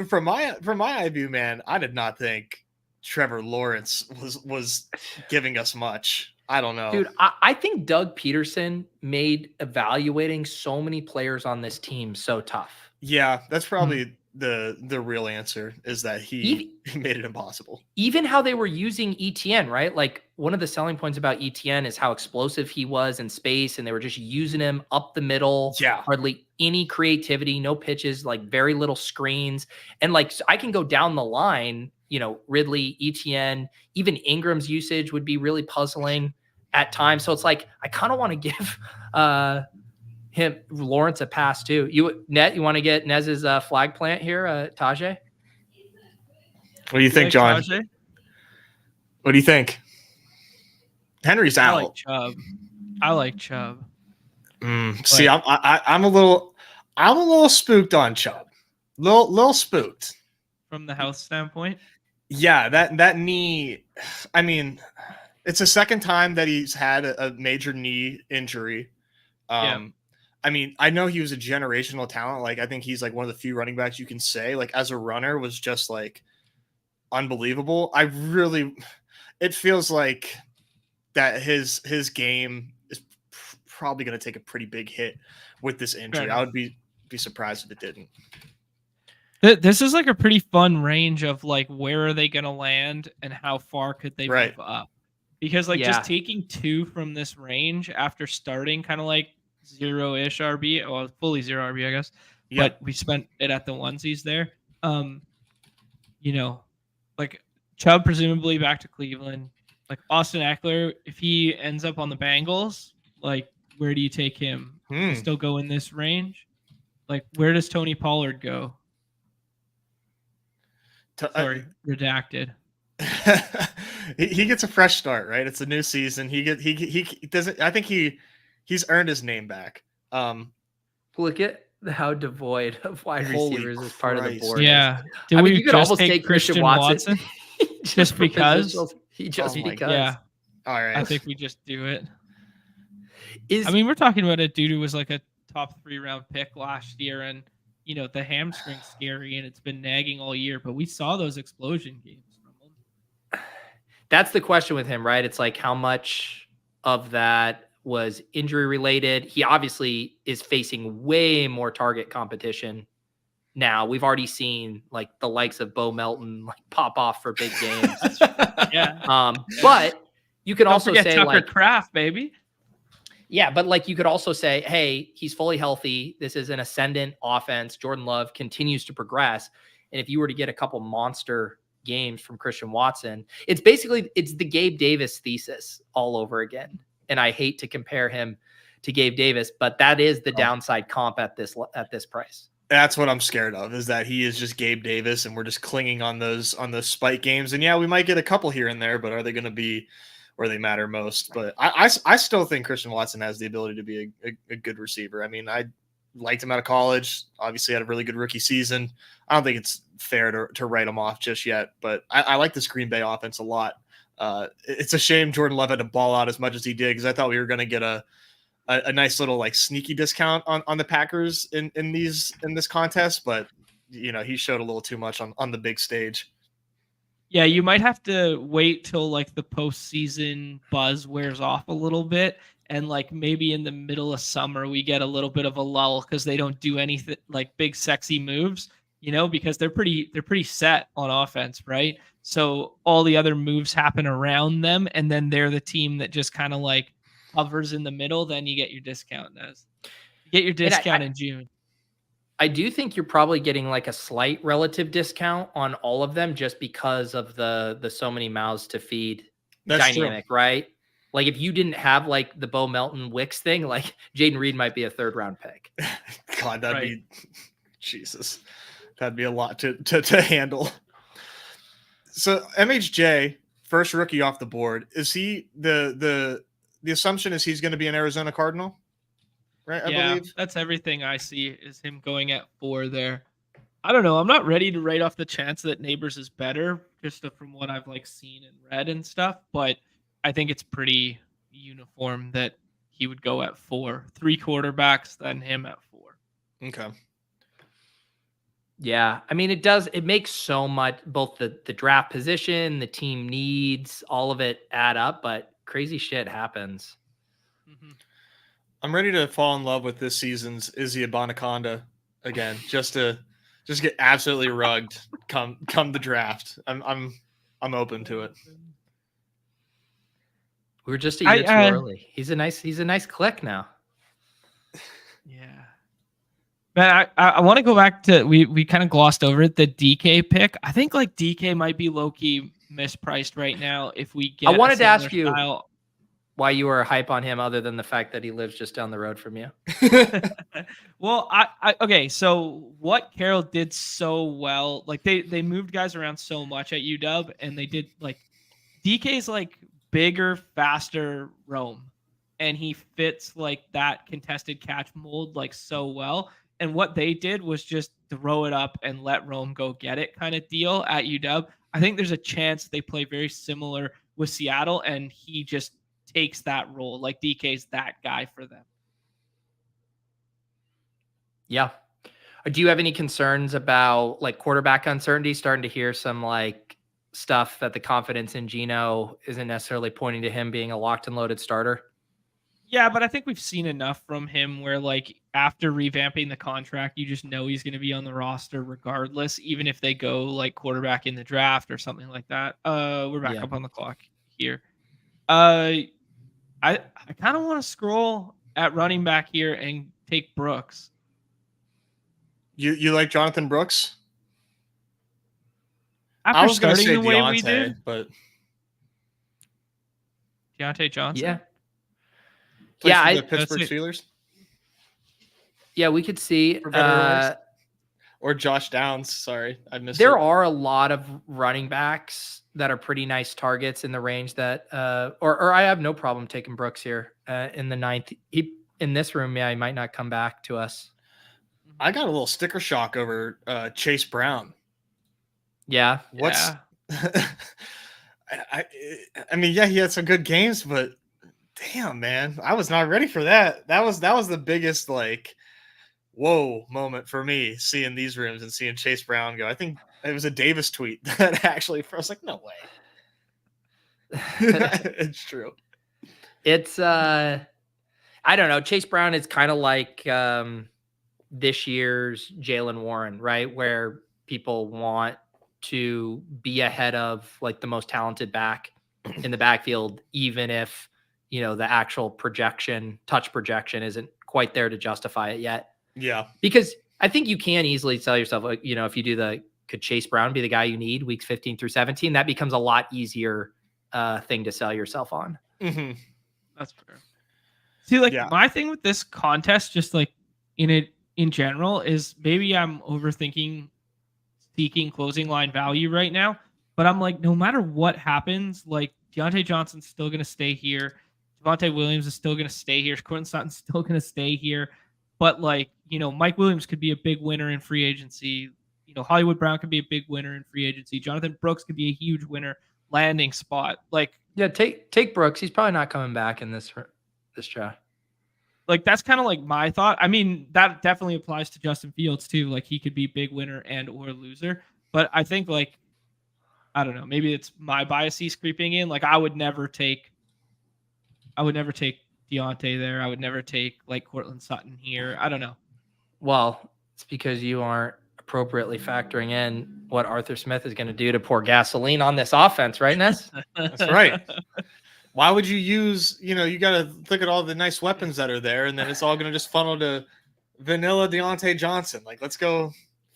from my eye view, man, I did not think Trevor Lawrence was giving us much. I don't know. Dude, I think Doug Peterson made evaluating so many players on this team so tough. Yeah, that's probably the real answer, is that he made it impossible. Even how they were using ETN, right? Like, one of the selling points about ETN is how explosive he was in space, and they were just using him up the middle. Yeah. Hardly any creativity, no pitches, like very little screens. And like, so I can go down the line, Ridley, ETN, even Ingram's usage would be really puzzling at times. So it's like, I kind of want to give him Lawrence a pass too. You want to get Nez's flag plant here, Tajay? What do you think, John? Tajay? What do you think? Henry's out. I like Chubb. See, I'm a little spooked on Chubb. Little spooked from the health standpoint. Yeah, that knee. I mean, it's the second time that he's had a major knee injury. I mean, I know he was a generational talent. Like, I think he's like one of the few running backs you can say, like, as a runner, was just like unbelievable. It feels like that his game is probably going to take a pretty big hit with this injury. I would be surprised if it didn't. This is like a pretty fun range of like, where are they going to land and how far could they move up? Because like just taking 2 from this range after starting kind of like 0-ish RB, well, fully 0 RB, I guess. Yeah. But we spent it at the onesies there. Like Chubb presumably back to Cleveland. Like Austin Eckler, if he ends up on the Bengals, like where do you take him? Still go in this range? Like where does Tony Pollard go? Sorry, redacted. He gets a fresh start, right? It's a new season. He doesn't. I think he's earned his name back. Look at how devoid of wide receivers is part of the board. Yeah. You could almost take Christian Watson. just because. Because. Yeah. All right. I think we just do it. We're talking about a dude who was like a top 3 round pick last year, and the hamstring's scary and it's been nagging all year, but we saw those explosion games from him. That's the question with him, right? It's like, how much of that was injury related? He obviously is facing way more target competition now. We've already seen like the likes of Bo Melton like pop off for big games. Yeah. But you can also say Tucker like Kraft, baby. Yeah, but like you could also say, hey, he's fully healthy. This is an ascendant offense. Jordan Love continues to progress. And if you were to get a couple monster games from Christian Watson, it's the Gabe Davis thesis all over again. And I hate to compare him to Gabe Davis, but that is the downside comp at this price. That's what I'm scared of, is that he is just Gabe Davis and we're just clinging on those spike games. And yeah, we might get a couple here and there, but are they going to be where they matter most? But I still think Christian Watson has the ability to be a good receiver. I mean, I liked him out of college, obviously had a really good rookie season. I don't think it's fair to write him off just yet, but I like this Green Bay offense a lot. It's a shame Jordan Love had to ball out as much as he did, because I thought we were going to get a nice little like sneaky discount on the Packers in this contest, but he showed a little too much on the big stage. Yeah, you might have to wait till like the postseason buzz wears off a little bit, and like maybe in the middle of summer we get a little bit of a lull because they don't do anything like big sexy moves, because they're pretty set on offense, right? So all the other moves happen around them, and then they're the team that just kind of like hovers in the middle. Then you get your discount, Nez. You get your discount in June. I do think you're probably getting like a slight relative discount on all of them just because of the so many mouths to feed dynamic, right? Like if you didn't have like the Bo Melton Wicks thing, like Jaden Reed might be a 3rd round pick. God, that'd be Jesus. That'd be a lot to handle. So MHJ, first rookie off the board. Is he the assumption is he's going to be an Arizona Cardinal? Right, I believe that's everything I see is him going at 4 there. I don't know. I'm not ready to write off the chance that Neighbors is better, just from what I've like seen and read and stuff. But I think it's pretty uniform that he would go at 4. 3 quarterbacks, then him at 4. Okay. Yeah. I mean, it makes so much, both the draft position, the team needs, all of it add up, but crazy shit happens. Mm-hmm. I'm ready to fall in love with this season's Izzy Abanaconda again, just get absolutely rugged come the draft. I'm open to it. We were just a year too early. He's a nice click now. Yeah. But I want to go back to we kind of glossed over it, the DK pick. I think like DK might be low key mispriced right now if we get I wanted to ask you style. why you were hype on him other than the fact that he lives just down the road from you. Well, okay, so what Carroll did so well, like they moved guys around so much at UW, and they did like DK's like bigger, faster roam, and he fits like that contested catch mold like so well. And what they did was just throw it up and let Rome go get it kind of deal at UW. I think there's a chance they play very similar with Seattle, and he just takes that role. Like DK's that guy for them. Yeah. Do you have any concerns about like quarterback uncertainty? Starting to hear some like stuff that the confidence in Geno isn't necessarily pointing to him being a locked and loaded starter. Yeah, but I think we've seen enough from him where like after revamping the contract, you just know he's going to be on the roster regardless, even if they go like quarterback in the draft or something like that. We're back up on the clock here. I kind of want to scroll at running back here and take Brooks. You like Jonathan Brooks? After I was starting say the way Deontay, we did, but Deontay Johnson. Yeah. Yeah, the Pittsburgh Steelers. Yeah, we could see. Or Josh Downs. Sorry, I missed. There are a lot of running backs that are pretty nice targets in the range that, or I have no problem taking Brooks here in the 9th. He in this room, yeah, he might not come back to us. I got a little sticker shock over Chase Brown. Yeah. What's? I mean, yeah, he had some good games, but damn, man, I was not ready for that. That was the biggest like whoa moment for me seeing these rooms and seeing Chase Brown go. I think it was a Davis tweet that actually I was like, no way. It's true. It's I don't know. Chase Brown is kind of like this year's Jaylen Warren, right? Where people want to be ahead of like the most talented back in the backfield, even if, you know, the actual touch projection isn't quite there to justify it yet. Yeah. Because I think you can easily tell yourself, like, you know, if you do could Chase Brown be the guy you need weeks 15 through 17, that becomes a lot easier thing to sell yourself on. Mm-hmm. That's fair. See, like my thing with this contest, just like in general, is maybe I'm overthinking seeking closing line value right now, but I'm like, no matter what happens, like Deontay Johnson's still going to stay here. Javonte Williams is still going to stay here. Courtland Sutton's still going to stay here. But like, you know, Mike Williams could be a big winner in free agency. You know, Hollywood Brown could be a big winner in free agency. Jonathan Brooks could be a huge winner landing spot. Like, yeah, take Brooks. He's probably not coming back in this draft. Like, that's kind of like my thought. I mean, that definitely applies to Justin Fields too. Like, he could be big winner and or loser. But I think, like, I don't know, maybe it's my biases creeping in. Like, I would never take Deontay there. I would never take like Courtland Sutton here. I don't know. Well, it's because you aren't appropriately factoring in what Arthur Smith is going to do to pour gasoline on this offense, right, Ness? That's right. Why would you use, you know, you got to look at all the nice weapons that are there, and then it's all going to just funnel to vanilla Deontay Johnson. Like, let's go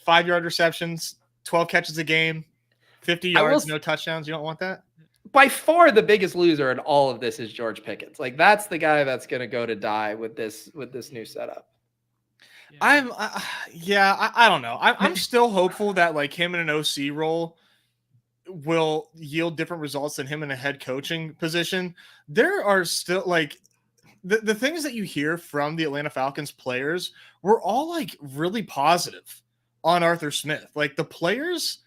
5-yard receptions, 12 catches a game, 50 yards, no touchdowns. You don't want that? By far the biggest loser in all of this is George Pickens. Like, that's the guy that's going to go to die with this new setup. I don't know. I'm still hopeful that like him in an OC role will yield different results than him in a head coaching position. There are still like the things that you hear from the Atlanta Falcons players were all like really positive on Arthur Smith. Like the players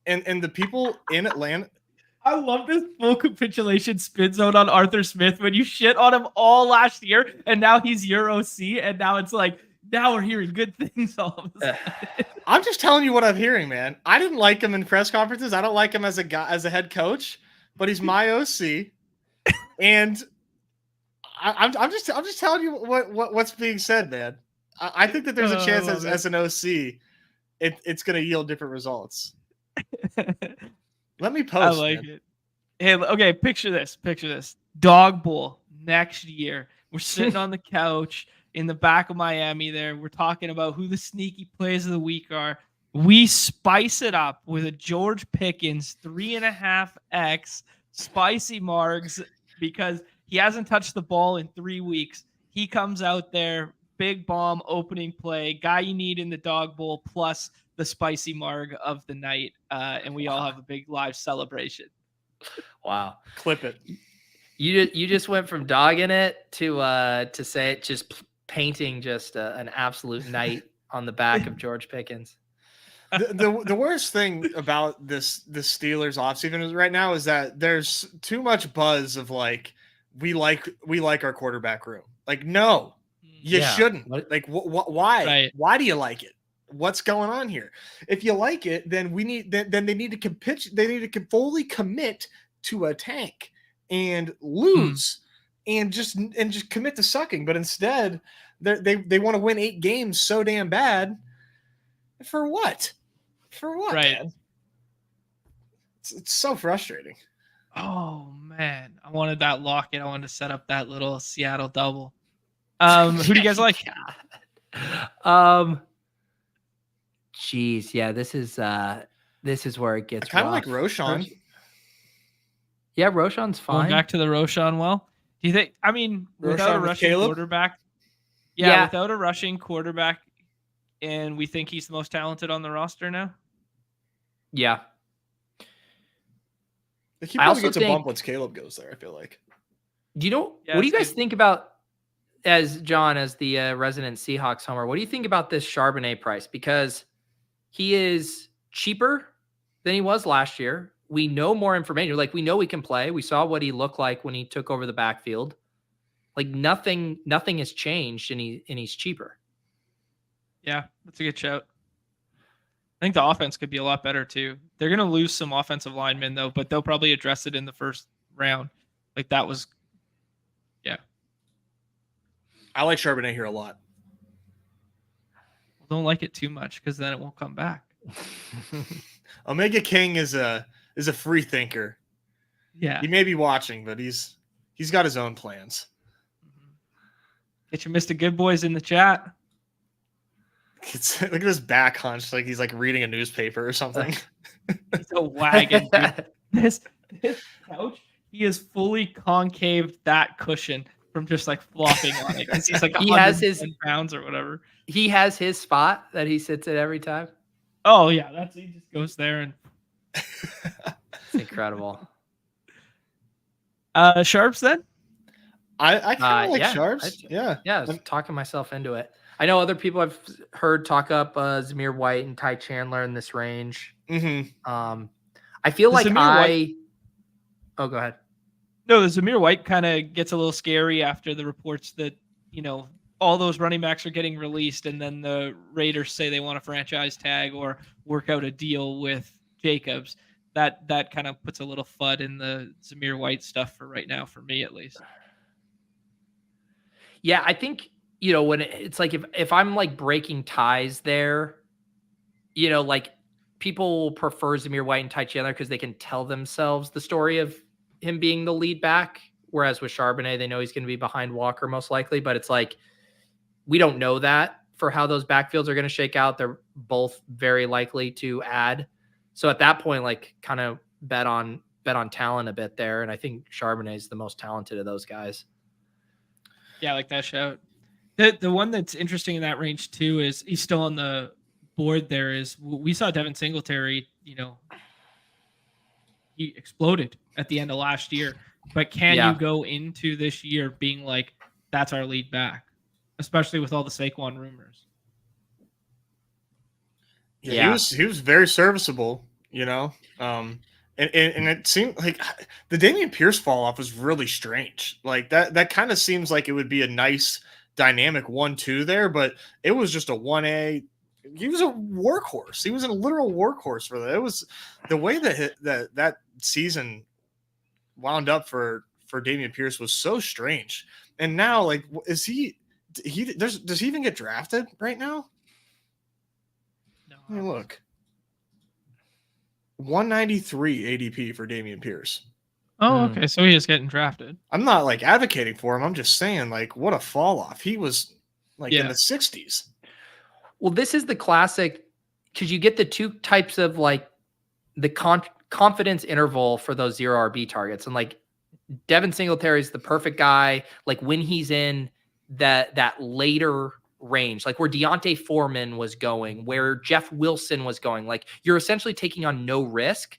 and the people in Atlanta. I love this full capitulation spin zone on Arthur Smith when you shit on him all last year and now he's your OC and now it's like Now we're hearing good things all of a sudden. I'm just telling you what I'm hearing, man. I didn't like him in press conferences. I don't like him as a head coach, but he's my OC, and I'm just telling you what's being said, man. I think that there's a chance as an OC, it's going to yield different results. Let me post. I like it. Hey, okay, picture this. Picture this. Dog Bowl next year. We're sitting on the couch in the back of Miami there. We're talking about who the sneaky plays of the week are. We spice it up with a George Pickens 3.5x spicy margs because he hasn't touched the ball in 3 weeks. He comes out there, big bomb opening play, guy you need in the Dog Bowl, plus the spicy marg of the night. And we all have a big live celebration. Wow. Clip it. You just went from dogging it to say it, just painting just an absolute night on the back of George Pickens. The worst thing about the Steelers offseason right now is that there's too much buzz of like we like our quarterback room. Like, no, you shouldn't. Like, why? Right. Why do you like it? What's going on here? If you like it, then then they need to they need to fully commit to a tank and lose and just commit to sucking. But instead, they want to win 8 games so damn bad. For what? For what? Right. Man? It's so frustrating. Oh man, I wanted that locket. I wanted to set up that little Seattle double. Who do you guys like? Geez, yeah, this is where it gets kind of rough. like Roshan. Yeah, Roshan's fine. Going back to the Roshan well. Do you think? I mean, without a rushing quarterback. Yeah, without a rushing quarterback, and we think he's the most talented on the roster now. Yeah. He probably gets a bump once Caleb goes there, I feel like. What do you guys think about, as John, as the resident Seahawks homer, what do you think about this Charbonnet price? Because he is cheaper than he was last year. We know more information. Like, we know he can play. We saw what he looked like when he took over the backfield. Like, nothing has changed, and he's cheaper. Yeah, that's a good shout. I think the offense could be a lot better too. They're going to lose some offensive linemen though, but they'll probably address it in the first round. Like, that was, yeah. I like Charbonnet here a lot. Don't like it too much because then it won't come back. Omega King is a free thinker. Yeah. He may be watching, but he's got his own plans. Get your Mr. Good Boys in the chat. Look at his back hunch, like he's like reading a newspaper or something. He's a wagon, dude. This couch, he is fully concave that cushion from just like flopping on it because he's like he has his pounds or whatever. He has his spot that he sits at every time. Oh yeah, he just goes there and it's incredible. Sharps then? I kind of like Sharps. I was talking myself into it. I know other people I've heard talk up Zamir White and Ty Chandler in this range. Mm-hmm. I feel like Oh, go ahead. No, the Zamir White kind of gets a little scary after the reports that, all those running backs are getting released, and then the Raiders say they want a franchise tag or work out a deal with Jacobs. That kind of puts a little FUD in the Zamir White stuff for right now, for me at least. Yeah, I think, when it's like if I'm like breaking ties there, like people prefer Zamir White and Ty Chandler because they can tell themselves the story of him being the lead back. Whereas with Charbonnet, they know he's going to be behind Walker most likely, but it's like, we don't know that for how those backfields are going to shake out. They're both very likely to add. So at that point, like, kind of bet on talent a bit there. And I think Charbonnet is the most talented of those guys. Yeah, I like that shout. The one that's interesting in that range too is he's still on the board. There is, we saw Devin Singletary, he exploded at the end of last year, but can you go into this year being like, that's our lead back, especially with all the Saquon rumors? Yeah. He was very serviceable, and it seemed like the Dameon Pierce fall off was really strange. Like that kind of seems like it would be a nice dynamic 1-2 there, but it was just a 1A. He was a workhorse. He was a literal workhorse for that. It was the way that season wound up for Dameon Pierce was so strange. And now, like, does he even get drafted right now? No. Let me look. 193 ADP for Dameon Pierce. Oh, okay. So he is getting drafted. I'm not like advocating for him. I'm just saying, like, what a fall off. He was like in the 60s. Well, this is the classic, because you get the two types of like the confidence interval for those 0 RB targets. And like Devin Singletary is the perfect guy. Like when he's in that later range, like where Deontay Foreman was going, where Jeff Wilson was going, like you're essentially taking on no risk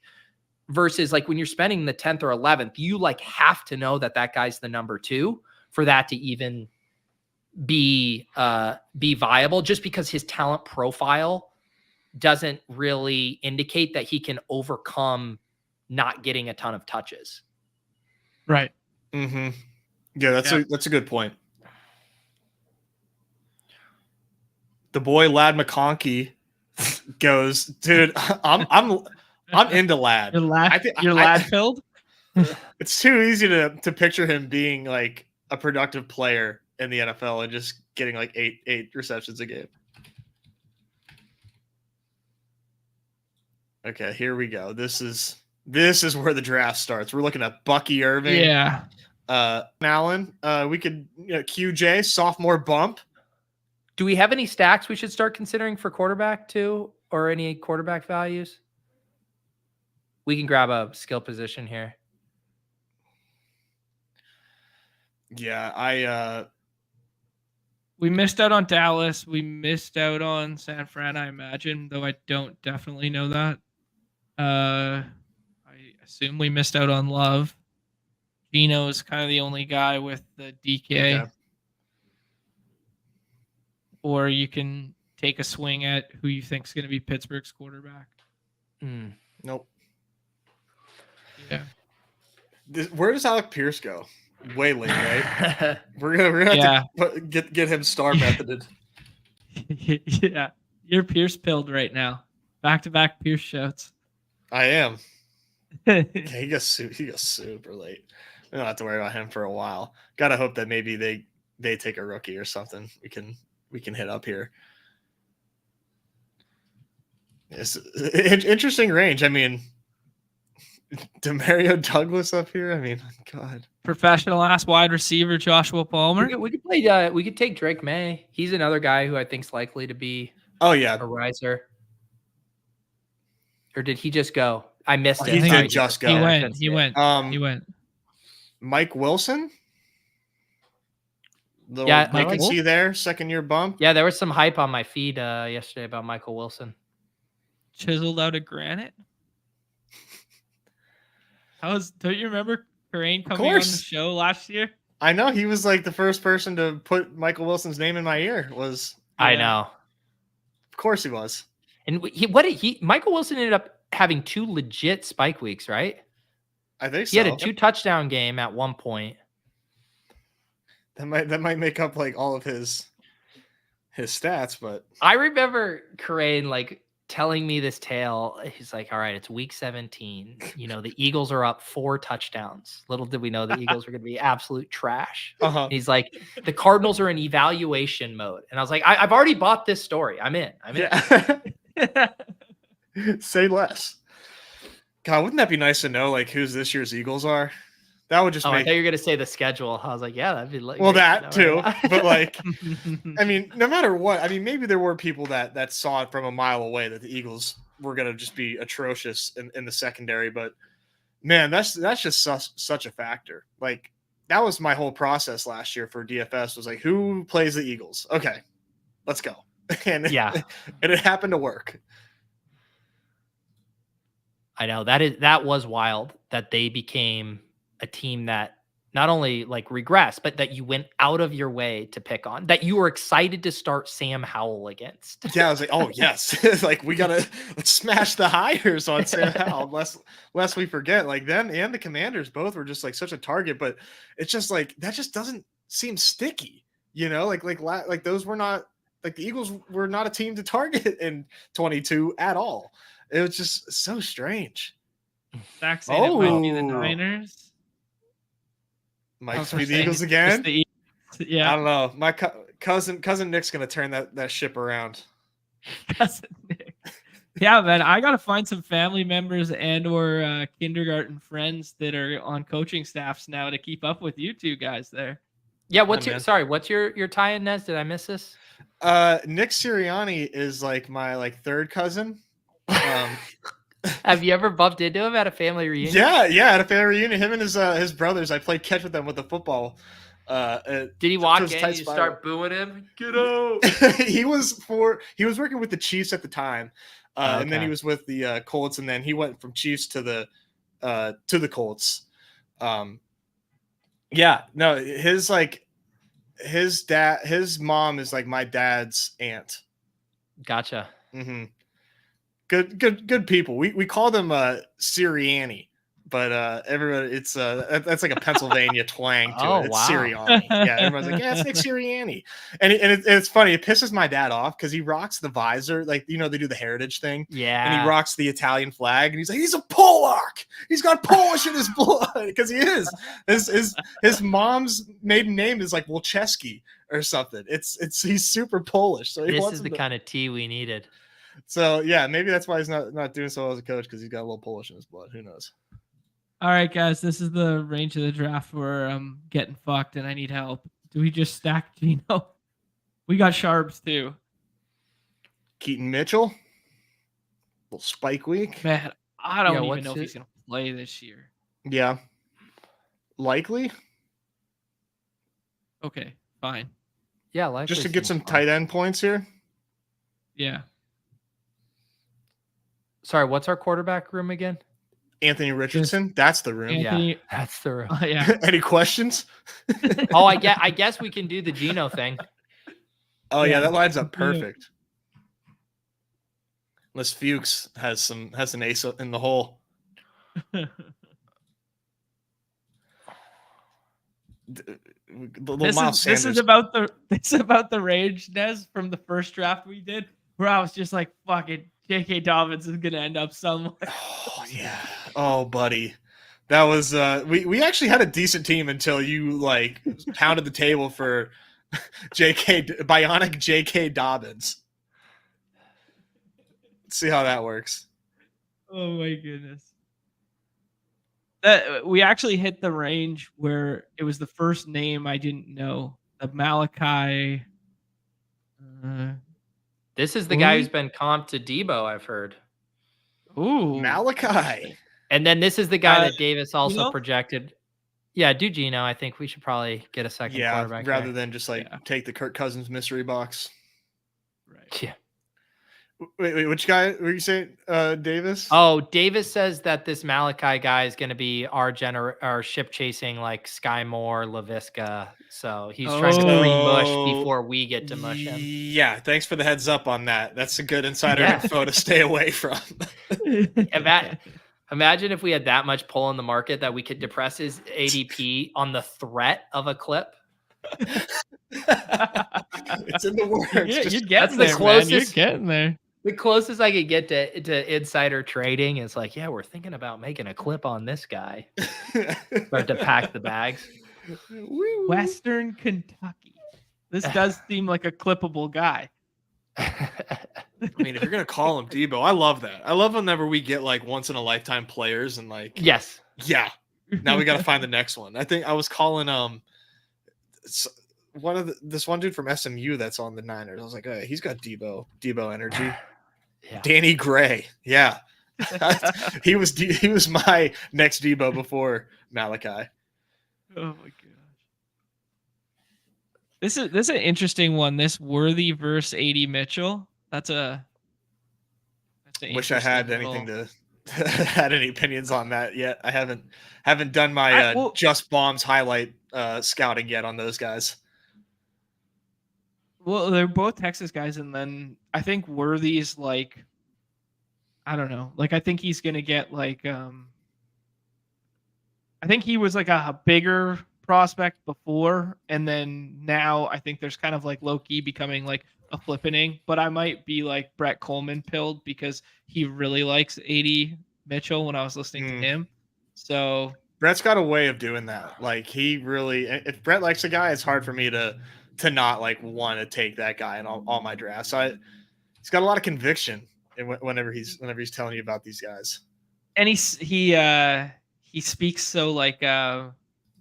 versus like when you're spending the 10th or 11th, you like have to know that guy's the number 2 for that to even be viable, just because his talent profile doesn't really indicate that he can overcome not getting a ton of touches. Right. Mm-hmm. Yeah, that's a good point. The boy Lad McConkey goes, dude, I'm into Lad. You're Lad filled. It's too easy to picture him being like a productive player in the NFL and just getting like eight receptions a game. Okay, here we go. This is where the draft starts. We're looking at Bucky Irving. Yeah. Allen. We could QJ sophomore bump. Do we have any stacks we should start considering for quarterback too, or any quarterback values? We can grab a skill position here. Yeah, we missed out on Dallas. We missed out on San Fran, I imagine, though I don't definitely know that. I assume we missed out on Love. Gino is kind of the only guy with the DK. Okay. Or you can take a swing at who you think is going to be Pittsburgh's quarterback. Nope. Yeah. Where does Alec Pierce go? Way late, right? we're gonna have to get him star methoded. Yeah, you're Pierce pilled right now. Back-to-back Pierce shouts. I am. He goes super late. We don't have to worry about him for a while. Gotta hope that maybe they take a rookie or something. We can hit up here. It's interesting range. I mean, Demario Douglas up here. I mean, God. Professional ass wide receiver Joshua Palmer. We could play. We could take Drake May. He's another guy who I think is likely to be. Oh yeah, a riser. Or did he just go? I missed it. He did just go. He went. Mike Wilson. Yeah, I can see there. Second year bump. Yeah, there was some hype on my feed yesterday about Michael Wilson. Chiseled out of granite. Don't you remember Corain coming on the show last year? I know, he was like the first person to put Michael Wilson's name in my ear. I know. Of course he was. And Michael Wilson ended up having 2 legit spike weeks, right? I think so. He had a 2 touchdown game at one point. That might make up like all of his stats, but I remember Corain like telling me this tale. He's like, all right, it's week 17. The Eagles are up 4 touchdowns. Little did we know the Eagles were going to be absolute trash. He's like, the Cardinals are in evaluation mode. And I was like, I've already bought this story. I'm in. Yeah. Say less. God, wouldn't that be nice to know like who's this year's Eagles are? That would just I thought you were going to say the schedule. I was like, yeah, that'd be like. Well, that too. But like, I mean, no matter what, I mean, maybe there were people that saw it from a mile away that the Eagles were going to just be atrocious in the secondary. But man, that's just such a factor. Like, that was my whole process last year for DFS was like, who plays the Eagles? Okay, let's go. And it happened to work. I know that was wild that they became a team that not only like regressed, but that you went out of your way to pick on, that you were excited to start Sam Howell against. Yeah, I was like, oh yes, like let's smash the hires on Sam Howell, lest we forget. Like them and the Commanders both were just like such a target, but it's just like that just doesn't seem sticky. Like those were not like the Eagles were not a team to target in 22 at all. It was just so strange. Zach saying it might be the Oh. Niners. Might We're be the saying Eagles it's just again. the Eagles. Yeah. I don't know. My cousin Nick's gonna turn that ship around. Cousin Nick. Yeah, man, I gotta find some family members and or kindergarten friends that are on coaching staffs now to keep up with you two guys there. Yeah, what's your tie-in, Nez? Did I miss this? Nick Sirianni is like my third cousin. Have you ever bumped into him at a family reunion? Yeah, at a family reunion. Him and his brothers. I played catch with them with the football. Did he walk in and you start booing him? Get out! He was working with the Chiefs at the time, and then he was with the Colts, and then he went from Chiefs to the Colts. Yeah, no, his mom is like my dad's aunt. Gotcha. Mm-hmm. Good people. We call them Sirianni, but everybody that's like a Pennsylvania twang to it. It's wow. Sirianni. Yeah, everyone's like, yeah, it's Nick Sirianni. And it's funny. It pisses my dad off because he rocks the visor, like they do the heritage thing. Yeah. And he rocks the Italian flag, and he's like, he's a Polak. He's got Polish in his blood because he is. His mom's maiden name is like Wolcheski or something. He's super Polish. So this is the kind of tea we needed. So yeah, maybe that's why he's not doing so well as a coach, because he's got a little Polish in his blood. Who knows? All right, guys, this is the range of the draft where I'm getting fucked and I need help. Do we just stack Geno? We got Sharps too. Keaton Mitchell, little spike week. Man, I don't even know if he's gonna play this year. Yeah, likely. Okay, fine. Yeah, likely. Just to get some tight end points here. Yeah. Sorry, what's our quarterback room again? Anthony Richardson. That's the room. Yeah, that's the room. Yeah. Any questions? Oh, I guess we can do the Geno thing. Oh yeah, that lines up perfect. Unless Fuchs has an ace in the hole. This is about the range, Nez, from the first draft we did, where I was just like, fucking J.K. Dobbins is gonna end up somewhere. Oh yeah. Oh buddy. That was we actually had a decent team until you pounded the table for bionic J.K. Dobbins. Let's see how that works. Oh my goodness. We actually hit the range where it was the first name I didn't know. The Malachi. This is the guy who's been comped to Debo, I've heard. Ooh. Malachi. And then this is the guy that Davis also projected. Yeah, do Geno. I think we should probably get a second quarterback. Rather than just take the Kirk Cousins mystery box. Right. Yeah. Wait, which guy were you saying? Davis? Oh, Davis says that this Malachi guy is going to be our ship chasing like Sky Moore, LaVisca. So he's trying to pre-mush before we get to mush him. Yeah, thanks for the heads up on that. That's a good insider info to stay away from. Imagine if we had that much pull in the market that we could depress his ADP on the threat of a clip. It's in the works. You're getting there, man. You're getting there. The closest I could get to insider trading is like, yeah, we're thinking about making a clip on this guy. Start to pack the bags. Western Kentucky. This does seem like a clippable guy. I mean, if you're gonna call him Debo, I love that. I love whenever we get once in a lifetime players and yes, yeah. Now we got to find the next one. I think I was calling this one dude from SMU that's on the Niners. I was like, hey, he's got Debo energy. Yeah. Danny Gray, yeah. he was my next Debo before Malachi. Oh my gosh. This is an interesting one. This Worthy versus 80 Mitchell. That's wish I had anything to had any opinions on that yet. I haven't done my Just Bombs highlight scouting yet on those guys. Well, they're both Texas guys, and then I think Worthy's I don't know. I think he's gonna get I think he was a bigger prospect before, and then now I think there's kind of like low key becoming like a flippening. But I might be like Brett Coleman pilled because he really likes AD Mitchell when I was listening to him. So Brett's got a way of doing that. Like he really, if Brett likes a guy, it's hard for me to not like want to take that guy in all my drafts. He's got a lot of conviction whenever he's telling you about these guys. And he speaks so like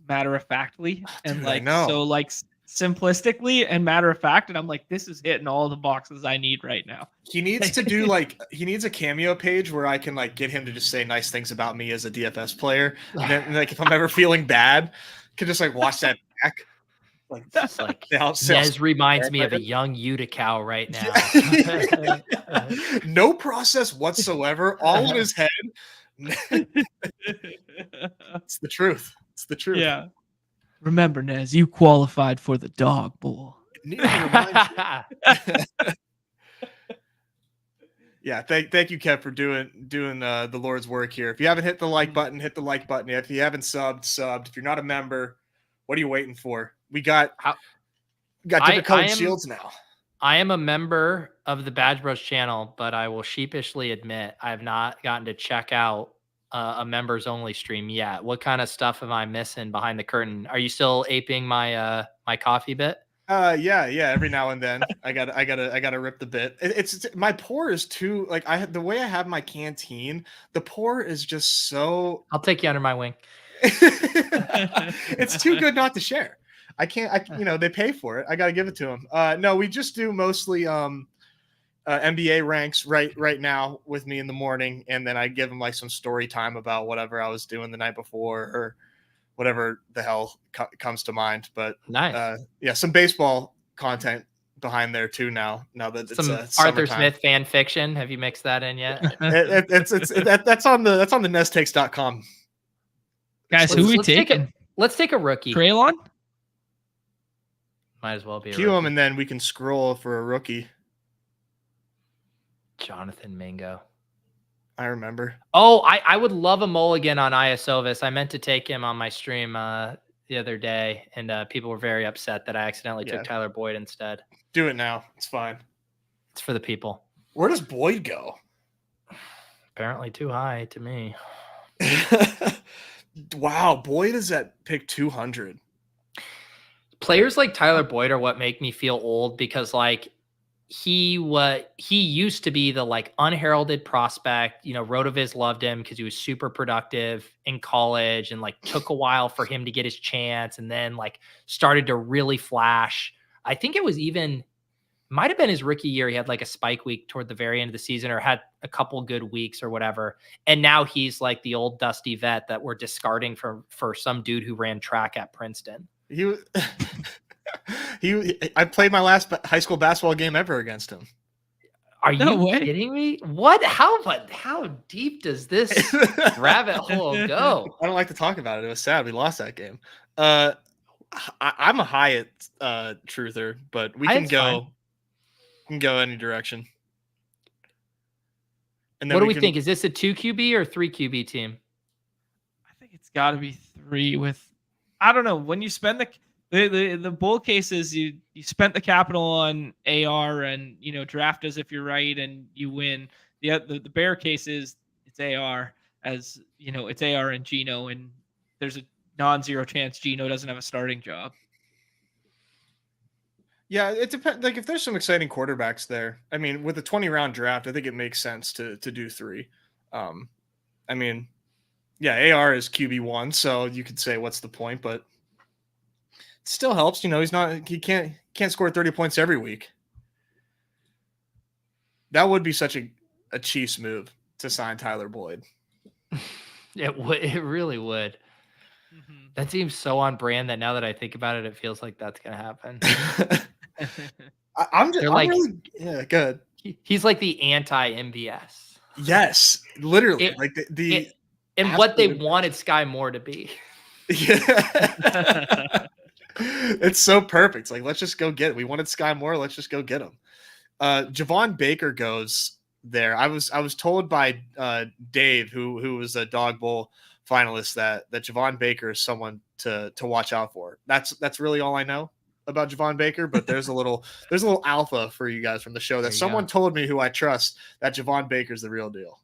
matter of factly and like so like simplistically and matter of fact, and I'm like, this is hitting all the boxes I need right now. He needs to do he needs a cameo page where I can like get him to just say nice things about me as a DFS player. And then, like if I'm ever feeling bad, I can just like watch that back. Like, it's like Nez reminds me of a young Utica right now. No process whatsoever, all in his head. It's the truth. It's the truth. Yeah. Remember, Nez, you qualified for the dog bowl. Yeah, thank you, Kev, for doing the Lord's work here. If you haven't hit the like button, hit the like button. If you haven't subbed. If you're not a member, what are you waiting for? We got different colored shields now. I am a member of the BadgeBros channel, but I will sheepishly admit I have not gotten to check out a members only stream yet. What kind of stuff am I missing behind the curtain? Are you still aping my my coffee bit? Yeah. Every now and then, I gotta rip the bit. It's my pour is too like the way I have my canteen. The pour is just so. I'll take you under my wing. It's too good not to share. I can't. They pay for it. I gotta give it to them. No, we just do mostly NBA ranks right now with me in the morning, and then I give them like some story time about whatever I was doing the night before or whatever the hell comes to mind. But nice. Yeah, some baseball content behind there too now that some it's Arthur Smith fan fiction. Have you mixed that in yet? That's on the nestakes.com. Guys, who we taking? Let's take a rookie. Traylon? Might as well be a Cue him, and then we can scroll for a rookie. Jonathan Mingo. I remember. Oh, I would love a mulligan on Iasovis. I meant to take him on my stream the other day, and people were very upset that I accidentally took Tyler Boyd instead. Do it now. It's fine. It's for the people. Where does Boyd go? Apparently too high to me. Wow, Boyd is at pick 200. Players like Tyler Boyd are what make me feel old because like he used to be the like unheralded prospect. Rotoviz loved him because he was super productive in college and like took a while for him to get his chance and then like started to really flash. I think it was might have been his rookie year. He had like a spike week toward the very end of the season or had a couple good weeks or whatever. And now he's like the old dusty vet that we're discarding for some dude who ran track at Princeton. I played my last high school basketball game ever against him. Are you kidding me? What? How deep does this rabbit hole go? I don't like to talk about it. It was sad. We lost that game. I'm a Hyatt truther, but we can go any direction. And then what do we think? Is this a 2 QB or 3 QB team? I think it's got to be 3 with. I don't know. When you spend the bull cases, you spent the capital on AR and draft as if you're right and you win. The bear case is it's AR as it's AR and Geno, and there's a non-zero chance Geno doesn't have a starting job. Yeah, it depends. Like if there's some exciting quarterbacks there, I mean, with a 20-round draft, I think it makes sense to do 3. I mean. Yeah, AR is QB1, so you could say what's the point, but it still helps. He can't score 30 points every week. That would be such a Chiefs move to sign Tyler Boyd. It would. It really would. Mm-hmm. That seems so on brand that now that I think about it, it feels like that's gonna happen. I'm really good. He's like the anti MVS. Yes, literally. And what they wanted Sky Moore to be. Yeah. It's so perfect. It's like, let's just go get it. We wanted Sky Moore. Let's just go get him. Javon Baker goes there. I was told by Dave, who was a Dog Bowl finalist, that Javon Baker is someone to watch out for. That's really all I know about Javon Baker, but there's a little alpha for you guys from the show that someone told me who I trust that Javon Baker's the real deal.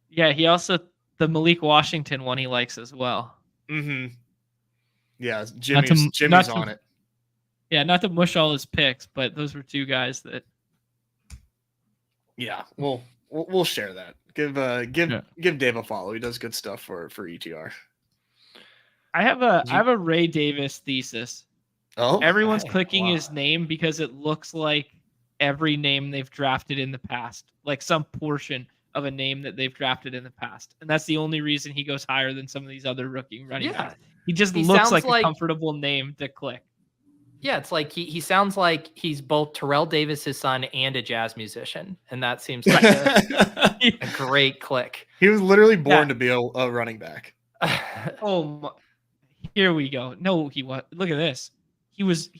Yeah, he also the Malik Washington one he likes as well. Mm-hmm. Yeah, Jimmy's on it. Yeah, not to mush all his picks, but those were two guys that. Yeah, we'll share that. Give Dave a follow. He does good stuff for ETR. I have a Ray Davis thesis. Oh, everyone's clicking his name because it looks like every name they've drafted in the past, like some portion of a name that they've drafted in the past, and that's the only reason he goes higher than some of these other rookie running backs. He just looks like a comfortable name to click. Yeah, it's like he sounds like he's both Terrell Davis's son and a jazz musician, and that seems like a great click. He was literally born to be a running back. Here we go. No, he was. Look at this. He was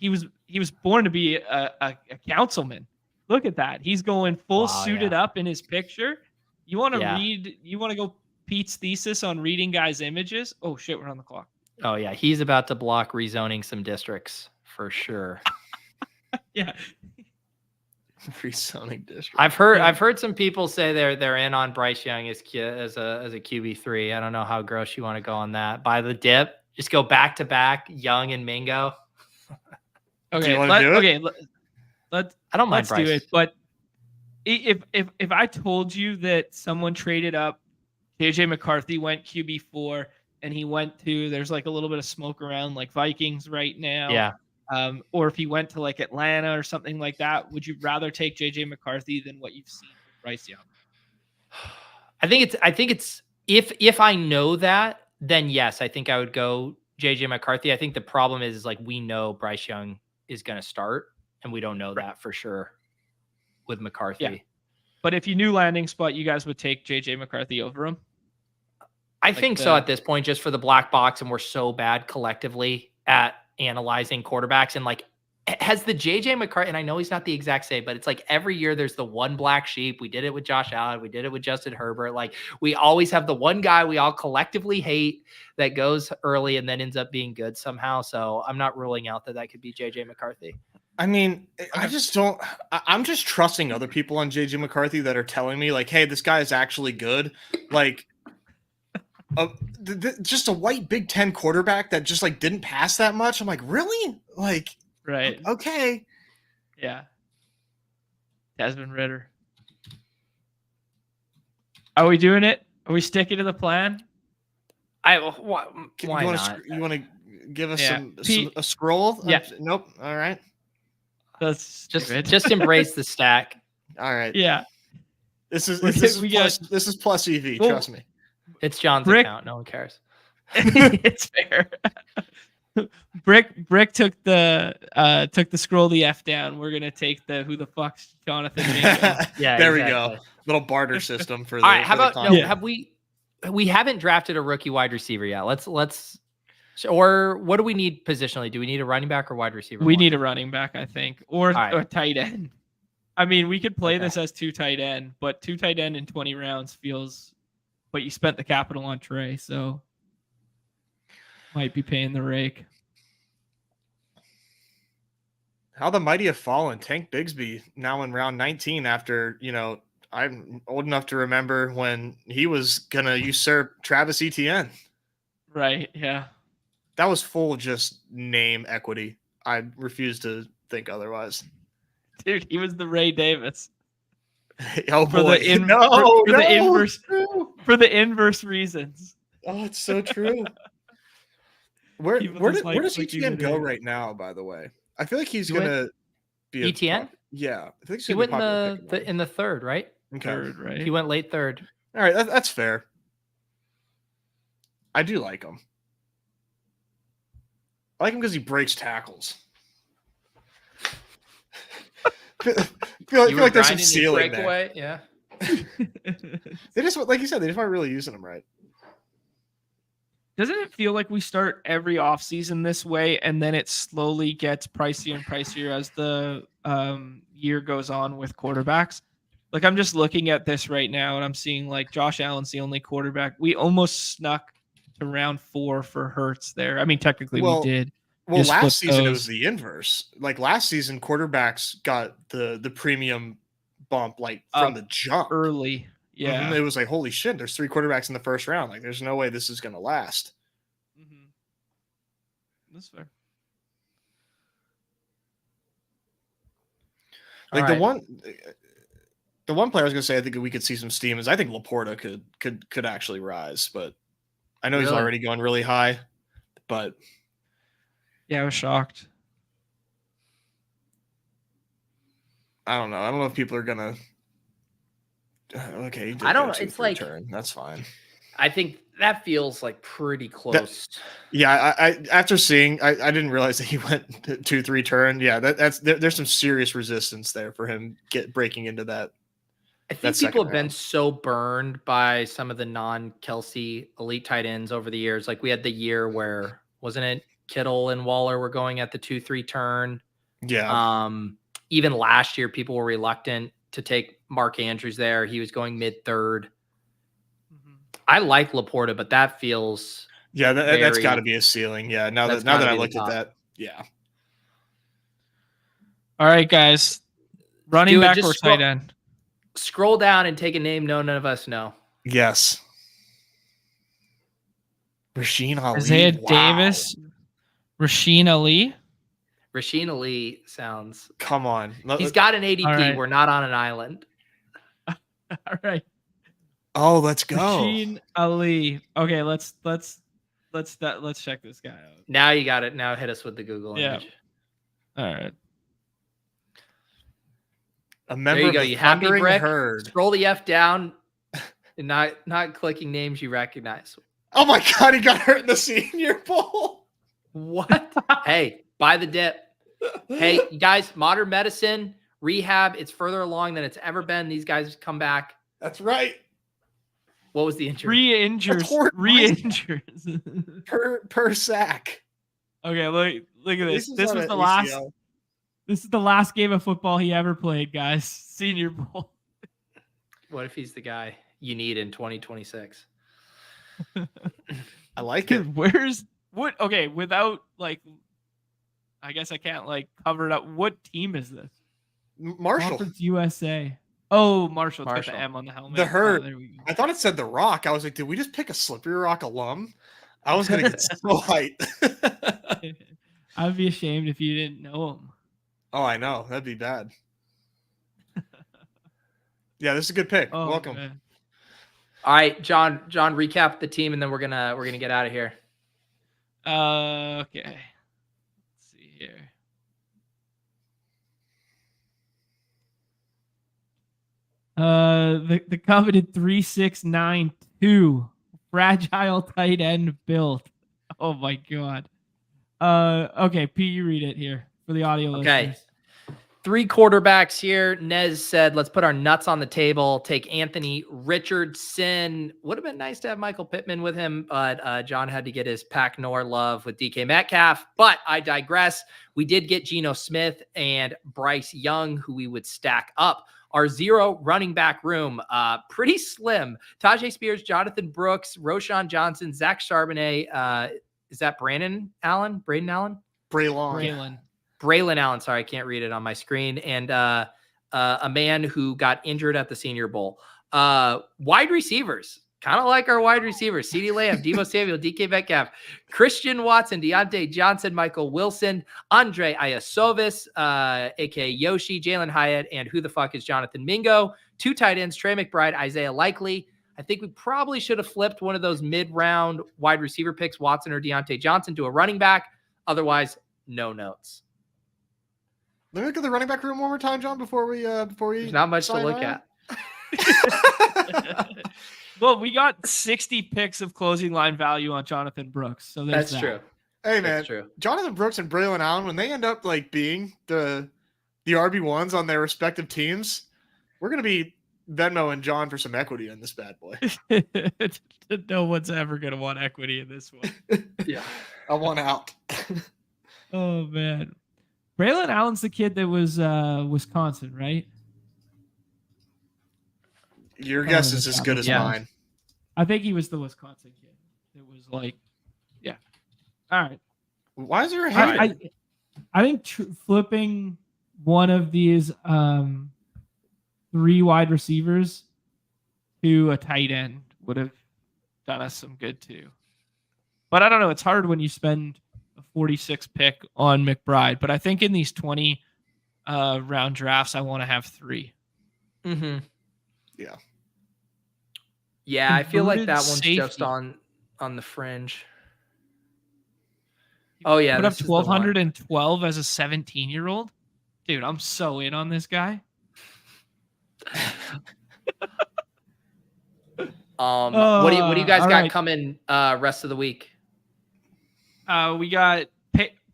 born to be a councilman. Look at that. He's going full suited up in his picture. You want to read? You want to go Pete's thesis on reading guys' images? Oh shit, we're on the clock. Oh yeah, he's about to block rezoning some districts for sure. Yeah. Rezoning district. I've heard some people say they're in on Bryce Young as a QB3. I don't know how gross you want to go on that. By the dip, just go back to back, Young and Mingo. Okay, I don't mind. Let's do it. But if I told you that someone traded up, JJ McCarthy went QB4, and he went to there's like a little bit of smoke around like Vikings right now. Yeah. Or if he went to like Atlanta or something like that, would you rather take JJ McCarthy than what you've seen from Bryce Young? I think it's if I know that, then yes, I think I would go JJ McCarthy. I think the problem is like we know Bryce Young is going to start, and we don't know that for sure with McCarthy. Yeah. But if you knew landing spot, you guys would take JJ McCarthy over him? I think so at this point, just for the black box, and we're so bad collectively at analyzing quarterbacks. And like, has the JJ McCarthy, and I know he's not the exact same, but it's like every year there's the one black sheep. We did it with Josh Allen. We did it with Justin Herbert. Like we always have the one guy we all collectively hate that goes early and then ends up being good somehow. So I'm not ruling out that could be JJ McCarthy. I mean, I'm just trusting other people on JJ McCarthy that are telling me like, hey, this guy is actually good. Like, just a white Big Ten quarterback that just like didn't pass that much. I'm like, really? Like, right. Okay. Yeah. Desmond Ridder. Are we doing it? Are we sticking to the plan? Why not? You want to give us a scroll? Yeah. Nope. All right. That's just embrace the stack. All right. Yeah. This is plus EV. Trust me. It's John's account. No one cares. It's fair. Brick took the scroll the F down. We're gonna take the who the fuck's Jonathan. Yeah, there we go. Little barter system for the. All right, how about have we haven't drafted a rookie wide receiver yet? Let's or what do we need positionally? Do we need a running back or wide receiver? We need a running back, I think, or tight end. I mean, we could play this as 2 tight end, but 2 tight end in 20 rounds feels. But you spent the capital on Trey, so might be paying the rake. How the mighty have fallen. Tank Bigsby now in round 19 after, I'm old enough to remember when he was going to usurp Travis Etienne. Right, yeah. That was full just name equity. I refuse to think otherwise. Dude, he was the Ray Davis. Oh boy! For the inverse reasons. Oh, it's so true. Where does Etienne go right now? By the way, I feel like he's gonna be Etienne. Yeah, I think he went in the third, right? Okay. Third, right? He went late third. All right, that's fair. I do like him. I like him because he breaks tackles. I feel like there's some ceiling there. Yeah. They just, like you said, they just aren't really using them right. Doesn't it feel like we start every offseason this way and then it slowly gets pricier and pricier as the year goes on with quarterbacks? Like I'm just looking at this right now and I'm seeing like Josh Allen's the only quarterback. We almost snuck to round 4 for Hurts there. I mean, technically we did. Well, Just flip last season it those. was the inverse. Like last season, quarterbacks got the premium bump like from the jump early. Yeah, It was like, holy shit, there's 3 quarterbacks in the first round. Like, there's no way this is going to last. That's fair. Like the one player I was going to say I think we could see some steam is I think Laporta could actually rise, but I know he's already going really high. But yeah, I was shocked. I don't know. I don't know if people are gonna. Okay, I don't. It's like turn. That's fine. I think that feels like pretty close. I after seeing, I didn't realize that he went 2-3 turn. Yeah, there's some serious resistance there for him breaking into that. I think people have been so burned by some of the non-Kelsey elite tight ends over the years. Like we had the year where wasn't it Kittle and Waller were going at the 2-3 turn. Yeah. Even last year, people were reluctant to take Mark Andrews there. He was going mid-third. I like Laporta, but that feels that's got to be a ceiling. Yeah, now that I looked at that, yeah. All right, guys, running back or tight end. Scroll down and take a name none of us know. Yes. Rasheen Ali. Isaiah Davis. Rasheen Ali. Rasheen Ali sounds. Come on. He's got an ADP. Right. We're not on an island. All right. Oh, let's go. Rasheen Ali. Okay, let's check this guy out. Now you got it. Now hit us with the Google image. All right. A member there you go. of the You happy, Brick? Herd. Scroll the F down and not clicking names you recognize. Oh my God, he got hurt in the Senior Bowl. What? Hey, buy the dip. Hey, guys, modern medicine, rehab, it's further along than it's ever been. These guys come back. That's right. What was the injury? Re-injures per sack. Okay, look at this. This was the last. ACL. This is the last game of football he ever played, guys. Senior Bowl. What if he's the guy you need in 2026? I like it. Okay, without like, I guess I can't like cover it up. What team is this? Marshall. Conference USA. Oh, Marshall. Got the M on the helmet. The Herd. I thought it said The Rock. I was like, did we just pick a Slippery Rock alum? I was going to get so hyped. I'd be ashamed if you didn't know him. Oh, I know. That'd be bad. Yeah, this is a good pick. Welcome. Man. All right, John, recap the team, and then we're gonna get out of here. Okay. Let's see here. The coveted 3-6-9-2 fragile tight end build. Oh my God. Okay, P, you read it here for the audio listeners. 3 quarterbacks here. Nez said, let's put our nuts on the table. Take Anthony Richardson. Would have been nice to have Michael Pittman with him, but John had to get his Pack Nor love with DK Metcalf. But I digress. We did get Geno Smith and Bryce Young, who we would stack up. Our 0 running back room, pretty slim. Tajay Spears, Jonathan Brooks, Roshan Johnson, Zach Charbonnet. Is that Braylon Allen? Braylon Allen. Sorry, I can't read it on my screen. And a man who got injured at the Senior Bowl. Wide receivers, kind of like our wide receivers. CeeDee Lamb, Deebo Samuel, DK Metcalf, Christian Watson, Deontay Johnson, Michael Wilson, Andre Iasovis, a.k.a. Yoshi, Jalen Hyatt, and who the fuck is Jonathan Mingo? 2 tight ends, Trey McBride, Isaiah Likely. I think we probably should have flipped one of those mid-round wide receiver picks, Watson or Deontay Johnson, to a running back. Otherwise, no notes. Let me look at the running back room one more time, John, before we There's not much to look at. Well, we got 60 picks of closing line value on Jonathan Brooks, so that's true. Hey man, Jonathan Brooks and Braylon Allen, when they end up like being the RB1s on their respective teams, we're gonna be Venmo and John for some equity in this bad boy. No one's ever gonna want equity in this one. Yeah, I want out. Oh man, Braylon Allen's the kid that was Wisconsin, right? Your guess is as good as mine. I think he was the Wisconsin kid. It was like, yeah. All right. Why is there a hater? I think flipping one of these 3 wide receivers to a tight end would have done us some good too. But I don't know. It's hard when you spend a 46 pick on McBride. But I think in these 20 round drafts, I want to have 3. Mm-hmm. Yeah. Yeah, I feel like Converted that one's just safety. on the fringe. Oh yeah, Put up this is the one. 1,212 as a 17-year-old. Dude, I'm so in on this guy. What do you guys all got right. coming rest of the week? We got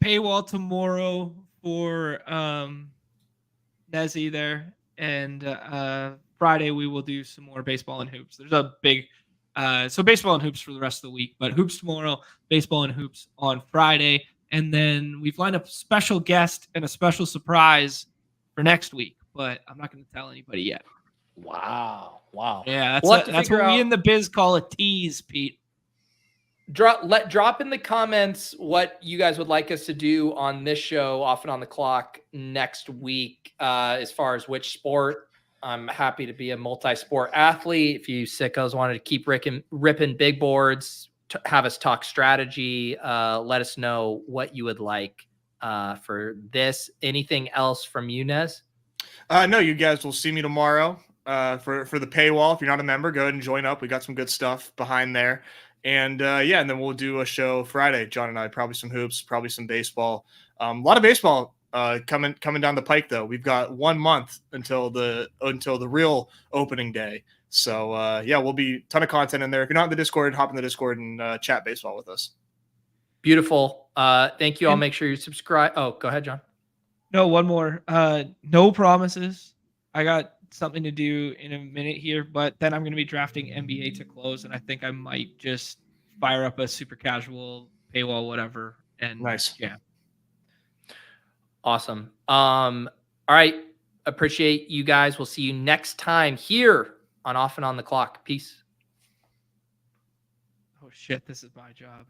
paywall tomorrow for Nezzy there, and Friday we will do some more baseball and hoops. There's a big so baseball and hoops for the rest of the week, but hoops tomorrow, baseball and hoops on Friday, and then we've lined up a special guest and a special surprise for next week, but I'm not going to tell anybody yet. Wow. Yeah, We'll have to that's figure what we out- in the biz call a tease, Pete. Drop in the comments what you guys would like us to do on this show, Often on the Clock, next week. As far as which sport, I'm happy to be a multi-sport athlete. If you sickos wanted to keep ripping big boards, have us talk strategy, let us know what you would like for this. Anything else from you, Nez? No, you guys will see me tomorrow for the paywall. If you're not a member, go ahead and join up. We got some good stuff behind there. And and then we'll do a show Friday, John and I, probably some hoops, probably some baseball. A lot of baseball coming down the pike, though. We've got 1 month until the real opening day. So we'll be a ton of content in there. If you're not in the Discord, hop in the Discord and chat baseball with us. Beautiful. Thank you. I'll make sure you subscribe. Oh, go ahead, John. No, one more. No promises. I got something to do in a minute here, but then I'm going to be drafting NBA to close, and I think I might just fire up a super casual paywall, whatever. And nice. Yeah. Awesome. All right. Appreciate you guys. We'll see you next time here on Often on the Clock. Peace. Oh shit, this is my job.